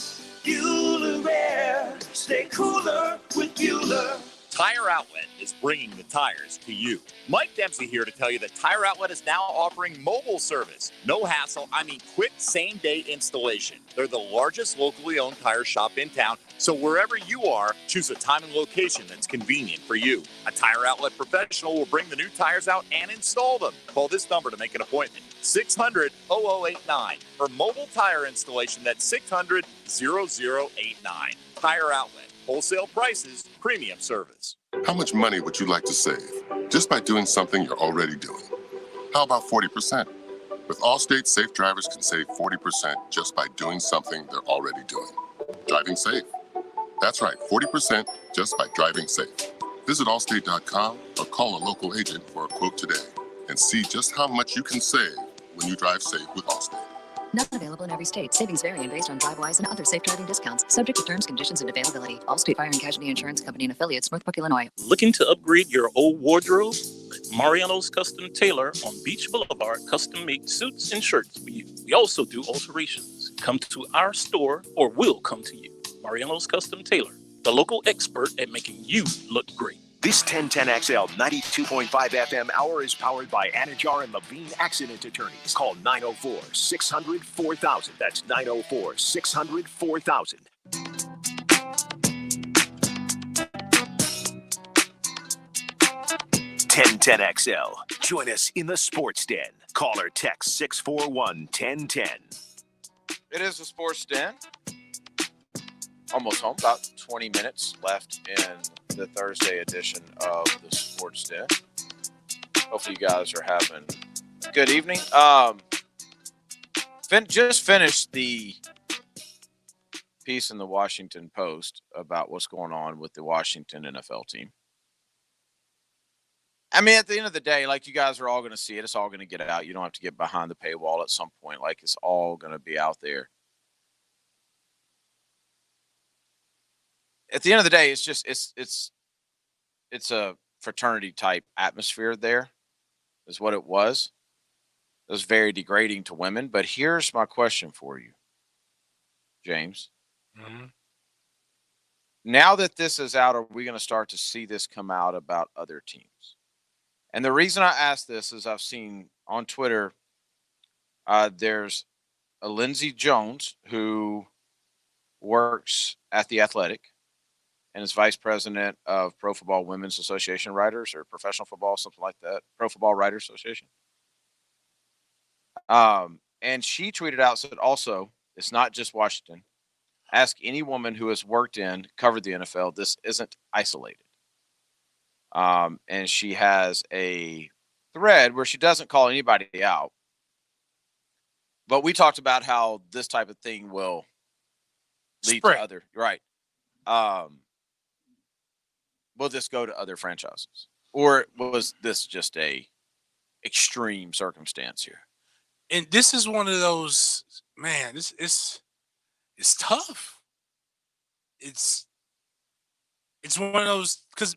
Bueller Air. Stay cooler with Bueller. Tire Outlet is bringing the tires to you. Mike Dempsey here to tell you that Tire Outlet is now offering mobile service. No hassle, quick same-day installation. They're the largest locally owned tire shop in town, so wherever you are, choose a time and location that's convenient for you. A Tire Outlet professional will bring the new tires out and install them. Call this number to make an appointment, 600-0089. For mobile tire installation, that's 600-0089. Tire Outlet. Wholesale prices, premium service. How much money would you like to save just by doing something you're already doing? How about 40%? With Allstate, safe drivers can save 40% just by doing something they're already doing. Driving safe. That's right, 40% just by driving safe. Visit Allstate.com or call a local agent for a quote today and see just how much you can save when you drive safe with Allstate. Not available in every state. Savings vary based on DriveWise and other safe driving discounts. Subject to terms, conditions, and availability. Allstate Fire and Casualty Insurance Company and affiliates, Northbrook, Illinois. Looking to upgrade your old wardrobe? Mariano's Custom Tailor on Beach Boulevard custom made suits and shirts for you. We also do alterations. Come to our store or we'll come to you. Mariano's Custom Tailor, the local expert at making you look great. This 1010XL 92.5 FM hour is powered by Anajar and Levine Accident Attorneys. Call 904-600-4000. That's 904-600-4000. 1010XL. Join us in the Sports Den. Call or text 641-1010. It is the Sports Den. Almost home. About 20 minutes left in the Thursday edition of the Sports Den. Hopefully you guys are having a good evening. Just finished the piece in the Washington Post about what's going on with the Washington NFL team. I mean, at the end of the day, like, you guys are all going to see it. It's all going to get out. You don't have to get behind the paywall at some point. Like, it's all going to be out there. At the end of the day, it's just it's a fraternity type atmosphere there, is what it was. It was very degrading to women. But here's my question for you, James. Mm-hmm. Now that this is out, are we going to start to see this come out about other teams? And the reason I ask this is I've seen on Twitter, there's a Lindsey Jones who works at The Athletic and is vice president of Pro Football Women's Association Writers, or Professional Football, something like that. Pro Football Writers Association. And she tweeted out, said also, it's not just Washington. Ask any woman who has worked in, covered the NFL. This isn't isolated. And she has a thread where she doesn't call anybody out. But we talked about how this type of thing will lead to other, right. Will this go to other franchises? Or was this just a extreme circumstance here? And this is one of those, man, it's tough. It's one of those, because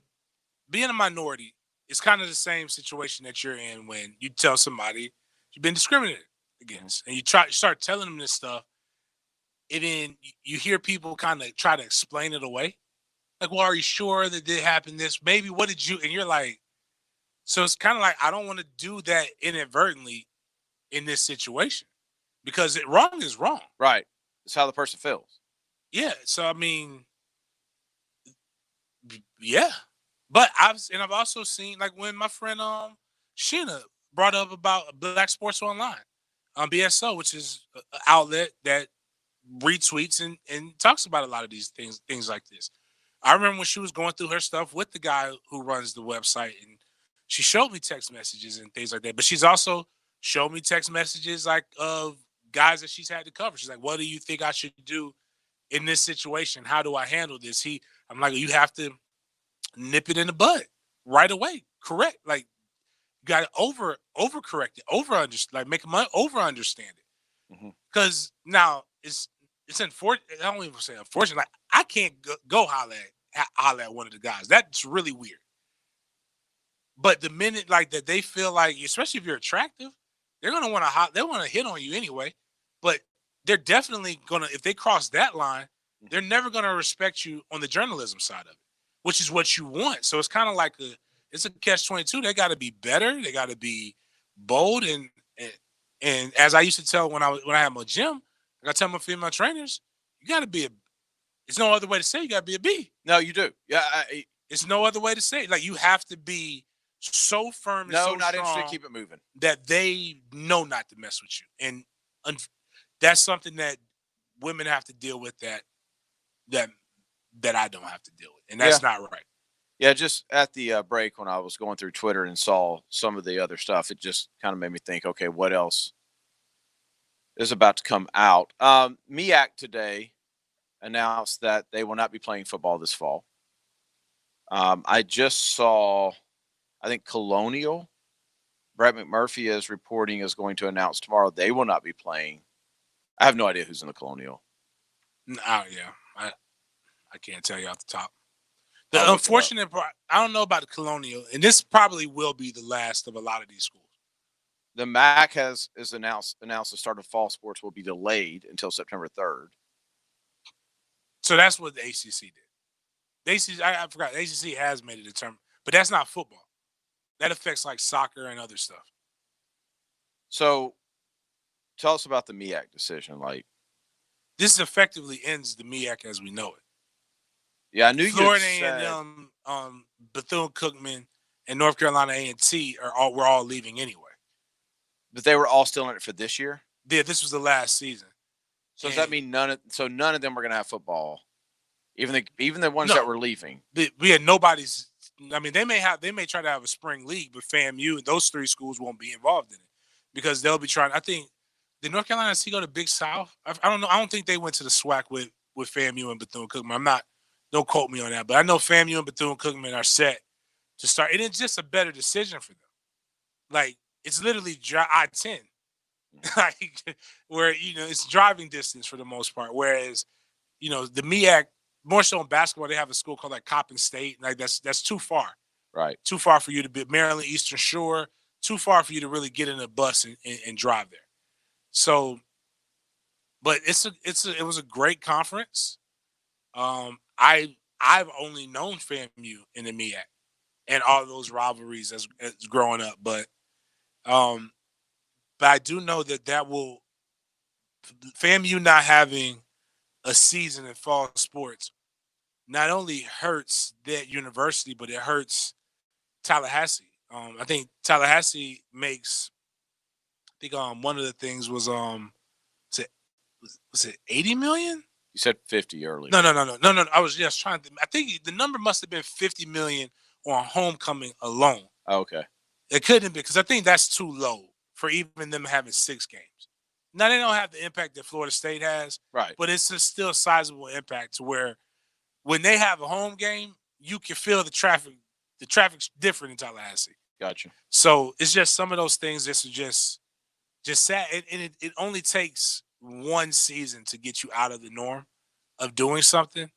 being a minority, it's kind of the same situation that you're in when you tell somebody you've been discriminated against, and you start telling them this stuff, and then you hear people kind of try to explain it away. Like, well, are you sure that did happen this? Maybe, what did you, and you're like, so it's kind of like, I don't want to do that inadvertently in this situation, because wrong is wrong. Right. It's how the person feels. Yeah. So, I mean, yeah. But I've also seen, like, when my friend Sheena brought up about Black Sports Online on BSO, which is an outlet that retweets and talks about a lot of these things like this. I remember when she was going through her stuff with the guy who runs the website, and she showed me text messages and things like that. But she's also showed me text messages like of guys that she's had to cover. She's like, what do you think I should do in this situation? How do I handle this? I'm like, you have to nip it in the bud right away. Correct. Like, you got to overcorrect it, like make them over understand it. Because now it's unfortunate. I don't even say unfortunate. Like, I can't go holler at one of the guys. That's really weird. But the minute like that, they feel like, especially if you're attractive, they're gonna want to hit on you anyway. But they're definitely gonna, if they cross that line, they're never gonna respect you on the journalism side of it, which is what you want. So it's kind of like it's a catch-22. They got to be better. They got to be bold. And as I used to tell when I had my gym, I tell my female trainers, you got to be it's no other way to say you got to be a B. No, you do. Yeah. It's no other way to say it. Like, you have to be so firm and so not strong interested. Keep it moving. That they know not to mess with you. And that's something that women have to deal with that I don't have to deal with. And that's not right. Yeah, just at the break when I was going through Twitter and saw some of the other stuff, it just kind of made me think, okay, what else is about to come out? MEAC today announced that they will not be playing football this fall. I just saw, I think Colonial, Brett McMurphy is reporting, is going to announce tomorrow they will not be playing. I have no idea who's in the Colonial. Yeah, I can't tell you off the top. The unfortunate part, I don't know about the Colonial, and this probably will be the last of a lot of these schools. The MAC has announced the start of fall sports will be delayed until September 3rd. So that's what the ACC did. The ACC, I forgot, the ACC has made it a term, but that's not football. That affects like soccer and other stuff. So tell us about the MEAC decision. Like, this effectively ends the MEAC as we know it. Yeah, I knew Florida you said A&M, Bethune-Cookman, and North Carolina A&T were all leaving anyway. But they were all still in it for this year? Yeah, this was the last season. So does that mean none of them are going to have football? Even the ones that were leaving. We had nobody's. I mean, they may try to have a spring league, but FAMU and those three schools won't be involved in it because they'll be trying. I think did North Carolina go to Big South? I don't know. I don't think they went to the SWAC with FAMU and Bethune-Cookman. Don't quote me on that, but I know FAMU and Bethune-Cookman are set to start, and it's just a better decision for them. Like it's literally I-10, like where it's driving distance for the most part. Whereas the MEAC. More so in basketball, they have a school called like Coppin State. Like that's too far. Right. Too far for you to be Maryland Eastern Shore. Too far for you to really get in a bus and drive there. So, but it was a great conference. I've only known FAMU in the MEAC and all those rivalries as growing up, but I do know that will FAMU not having a season in fall sports not only hurts that university, but it hurts Tallahassee. I think Tallahassee makes. I think one of the things was was it 80 million? You said 50 earlier. No. I was just trying to. I think the number must have been 50 million on homecoming alone. Oh, okay. It couldn't be because I think that's too low for even them having 6 games. Now, they don't have the impact that Florida State has, right? But it's still a sizable impact to where when they have a home game, you can feel the traffic. The traffic's different in Tallahassee. Gotcha. So it's just some of those things that are just sad. And it only takes one season to get you out of the norm of doing something.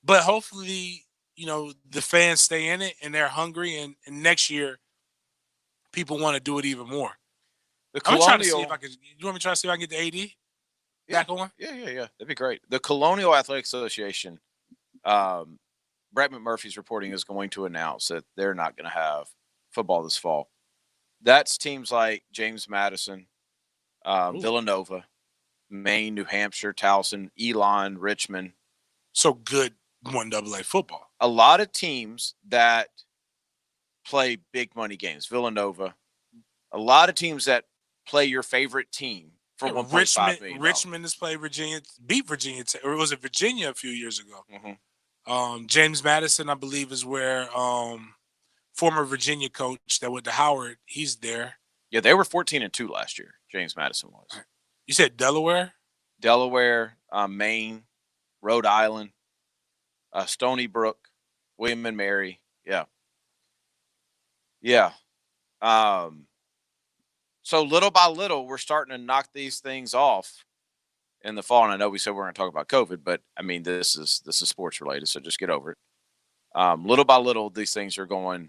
But hopefully, the fans stay in it and they're hungry. And next year, people want to do it even more. I'm trying to see if I could. You want me to try to see if I can get the AD back on? Yeah. That'd be great. The Colonial Athletic Association, Brett McMurphy's reporting is going to announce that they're not going to have football this fall. That's teams like James Madison, Villanova, Maine, New Hampshire, Towson, Elon, Richmond. So good 1AA football. A lot of teams that play big money games. Villanova. A lot of teams that play your favorite team for $1.5 million. Richmond has played beat Virginia, or was it Virginia a few years ago? Mm-hmm. James Madison, I believe, is where former Virginia coach that went to Howard, he's there. Yeah, they were 14-2 last year. James Madison was. You said Delaware? Delaware, Maine, Rhode Island, Stony Brook, William and Mary. Yeah. So little by little, we're starting to knock these things off in the fall. And I know we said we're going to talk about COVID, but I mean, this is sports related, so just get over it. Little by little, these things are going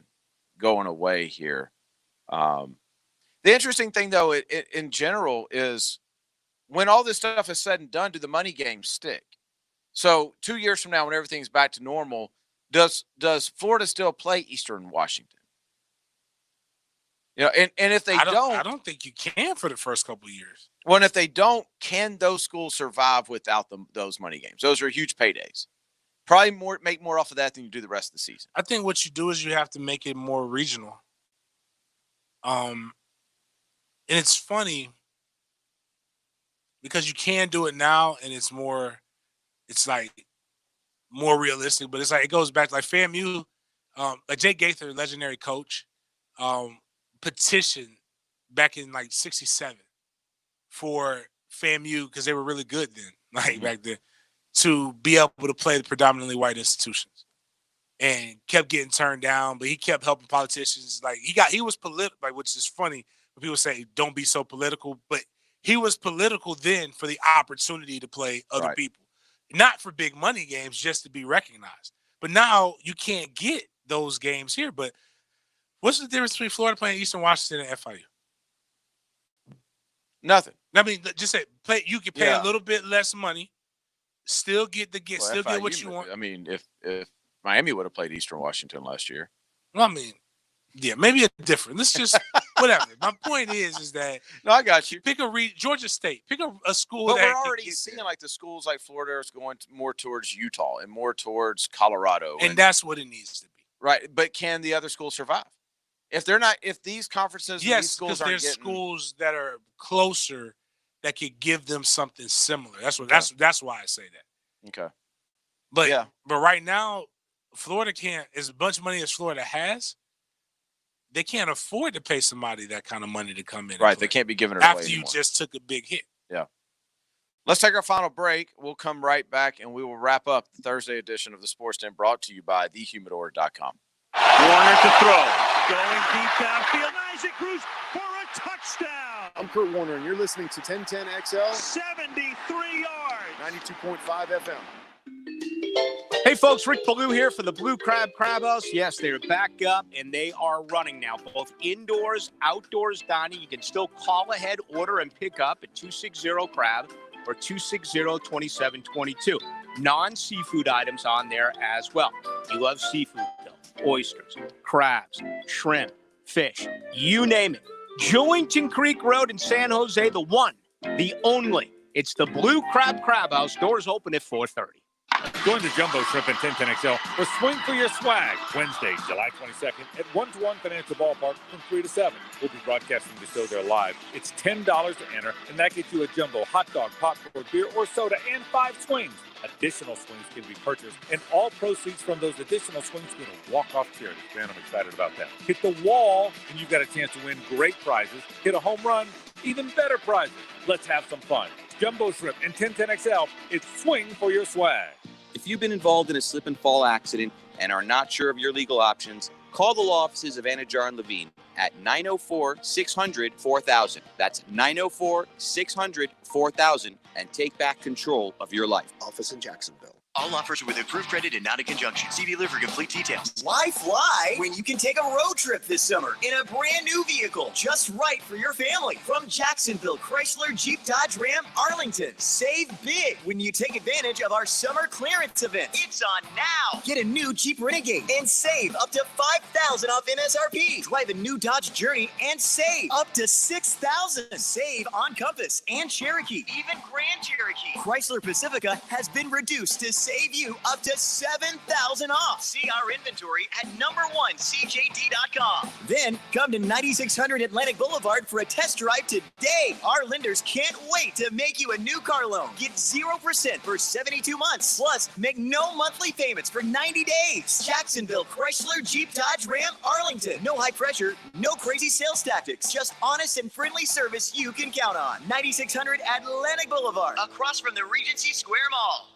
away here. The interesting thing, though, in general, is when all this stuff is said and done, do the money games stick? So 2 years from now, when everything's back to normal, does Florida still play Eastern Washington? And if they don't, I don't think you can for the first couple of years. Well, and if they don't, can those schools survive without those money games? Those are huge paydays. Probably make more off of that than you do the rest of the season. I think what you do is you have to make it more regional. And it's funny because you can do it now, and it's like more realistic. But it's like it goes back to like FAMU, like Jay Gaither, legendary coach. Petition back in like 67 for FAMU because they were really good then, back then, to be able to play the predominantly white institutions, and kept getting turned down. But he kept helping politicians. Like he was political, which is funny when people say don't be so political. But he was political then for the opportunity to play other people, not for big money games, just to be recognized. But now you can't get those games here. But what's the difference between Florida playing Eastern Washington and FIU? Nothing. I mean, just say you can pay a little bit less money, still get what you want. I mean, if Miami would have played Eastern Washington last year, well, I mean, yeah, maybe a different. Let's just whatever. My point is that no, I got you. Pick Georgia State. Pick a school. But we're already seeing like the schools like Florida is going more towards Utah and more towards Colorado, and that's what it needs to be. Right, but can the other schools survive? If they're not, if these conferences, and these Yes, schools because aren't there's getting, schools that are closer that could give them something similar. That's what that's why I say that. Okay. But but right now, Florida can't, as much money as Florida has, they can't afford to pay somebody that kind of money to come in. Right, they can't be giving it after away you anymore. just took a big hit. Yeah. Let's take our final break. We'll come right back, and we will wrap up the Thursday edition of the Sports Den, brought to you by thehumidor.com. Warner to throw. Going deep downfield. Isaac Cruz for a touchdown. I'm Kurt Warner, and you're listening to 1010XL. 73 yards. 92.5 FM. Hey folks, Rick Ballou here for the Blue Crab House. Yes, they're back up and they are running now, both indoors, outdoors dining. You can still call ahead, order, and pick up at 260-CRAB or 260-2722. Non-seafood items on there as well. You love seafood though. Oysters, crabs, shrimp, fish, you name it. Jewington Creek Road in San Jose, the one, the only. It's the Blue Crab House. Doors open at 4:30. Join the Jumbo Shrimp and 1010XL for Swing for Your Swag, Wednesday, July 22nd at 1-to-1 Financial Ballpark from 3 to 7. We'll be broadcasting the show there live. It's $10 to enter, and that gets you a jumbo hot dog, popcorn, beer, or soda, and 5 swings. Additional swings can be purchased, and all proceeds from those additional swings go to walk-off charity. Man, I'm excited about that. Hit the wall, and you've got a chance to win great prizes. Hit a home run, even better prizes. Let's have some fun. Jumbo Shrimp and 1010XL, it's Swing for Your Swag. If you've been involved in a slip and fall accident and are not sure of your legal options, call the law offices of Anajar and Levine at 904-600-4000. That's 904-600-4000 and take back control of your life. Office in Jacksonville. All offers are with approved credit and not in conjunction. See dealer for complete details. Why fly when you can take a road trip this summer in a brand new vehicle just right for your family? From Jacksonville, Chrysler, Jeep, Dodge, Ram, Arlington. Save big when you take advantage of our summer clearance event. It's on now. Get a new Jeep Renegade and save up to $5,000 off MSRP. Drive a new Dodge Journey and save up to $6,000. Save on Compass and Cherokee, even Grand Cherokee. Chrysler Pacifica has been reduced to save you up to $7,000 off. See our inventory at #1CJD.com. Then come to 9600 Atlantic Boulevard for a test drive today. Our lenders can't wait to make you a new car loan. Get 0% for 72 months. Plus, make no monthly payments for 90 days. Jacksonville, Chrysler, Jeep, Dodge, Ram, Arlington. No high pressure, no crazy sales tactics. Just honest and friendly service you can count on. 9600 Atlantic Boulevard, across from the Regency Square Mall.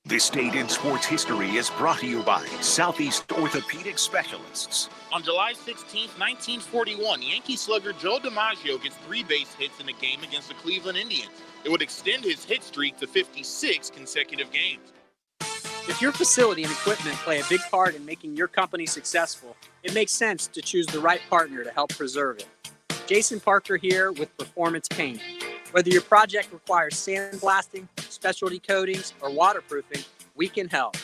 This date in sports history is brought to you by Southeast Orthopedic Specialists. On July 16, 1941, Yankee slugger Joe DiMaggio gets 3 base hits in a game against the Cleveland Indians. It would extend his hit streak to 56 consecutive games. If your facility and equipment play a big part in making your company successful, it makes sense to choose the right partner to help preserve it. Jason Parker here with Performance Paint. Whether your project requires sandblasting, specialty coatings, or waterproofing, we can help.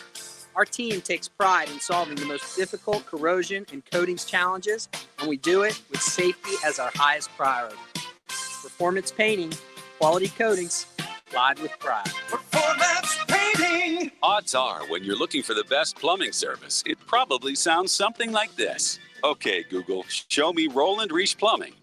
Our team takes pride in solving the most difficult corrosion and coatings challenges, and we do it with safety as our highest priority. Performance Painting, quality coatings, live with pride. Performance Painting! Odds are, when you're looking for the best plumbing service, it probably sounds something like this. Okay, Google, show me Roland Reach Plumbing.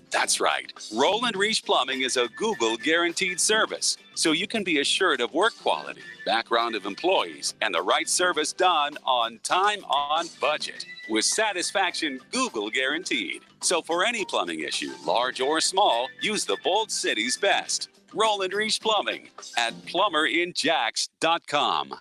That's right. Roland Reach Plumbing is a Google guaranteed service, so you can be assured of work quality, background of employees, and the right service done on time, on budget. With satisfaction Google guaranteed. So for any plumbing issue, large or small, use the Bold City's best. Roland Reach Plumbing at plumberinjacks.com.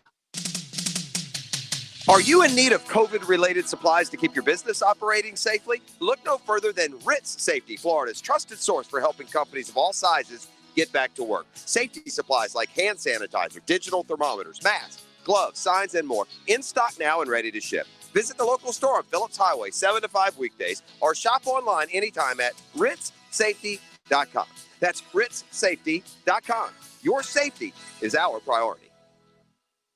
Are you in need of COVID-related supplies to keep your business operating safely? Look no further than Ritz Safety, Florida's trusted source for helping companies of all sizes get back to work. Safety supplies like hand sanitizer, digital thermometers, masks, gloves, signs, and more in stock now and ready to ship. Visit the local store on Phillips Highway 7 to 5 weekdays or shop online anytime at ritzsafety.com. That's ritzsafety.com. Your safety is our priority.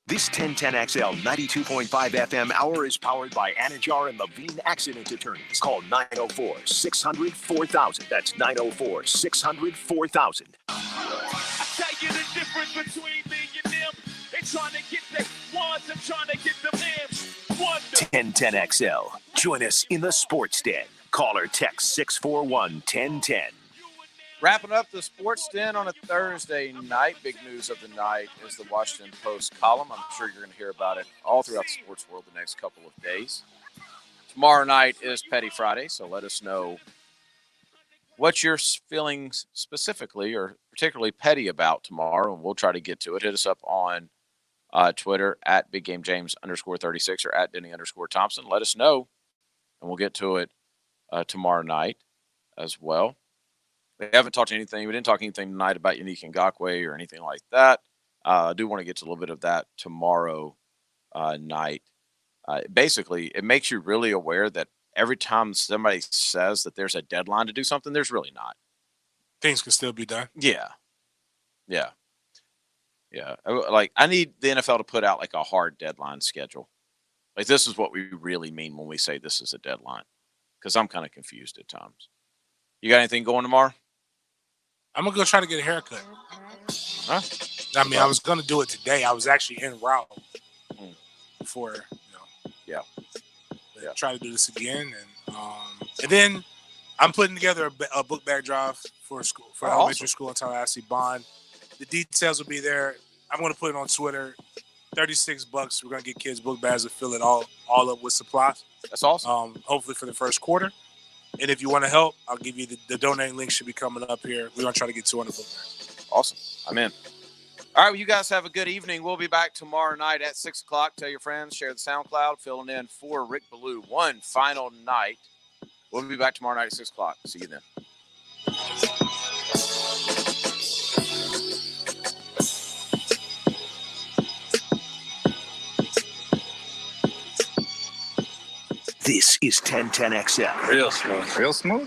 This 1010XL 92.5 FM hour is powered by Anajar and Levine Accident Attorneys. Call 904-600-4000. That's 904-600-4000. I tell you the difference between me and them. They trying to get their ones and trying to get them M's. One 1010XL. Join us in the Sports Den. Call or text 641-1010. Wrapping up the Sports Den on a Thursday night. Big news of the night is the Washington Post column. I'm sure you're going to hear about it all throughout the sports world the next couple of days. Tomorrow night is Petty Friday, so let us know what you're feeling specifically or particularly petty about tomorrow, and we'll try to get to it. Hit us up on Twitter at BigGameJames_36 or at Denny_Thompson. Let us know, and we'll get to it tomorrow night as well. We haven't talked anything. We didn't talk anything tonight about Yannick Ngakoue or anything like that. I do want to get to a little bit of that tomorrow night. Basically, it makes you really aware that every time somebody says that there's a deadline to do something, there's really not. Things can still be done. Yeah. Like, I need the NFL to put out like a hard deadline schedule. Like, this is what we really mean when we say this is a deadline, because I'm kind of confused at times. You got anything going tomorrow? I'm going to go try to get a haircut. Huh? I mean, I was going to do it today. I was actually en route before, try to do this again. And then I'm putting together a book bag drive for school, for elementary school in Tallahassee Bond. The details will be there. I'm going to put it on Twitter. $36. We're going to get kids book bags and fill it all up with supplies. That's awesome. Hopefully for the first quarter. And if you want to help, I'll give you the donate link should be coming up here. We're going to try to get 200 book bags. Awesome. I'm in. All right, well, you guys have a good evening. We'll be back tomorrow night at 6 o'clock. Tell your friends, share the SoundCloud, filling in for Rick Ballou. One final night. We'll be back tomorrow night at 6 o'clock. See you then. This is 1010XL. Real smooth. Real smooth?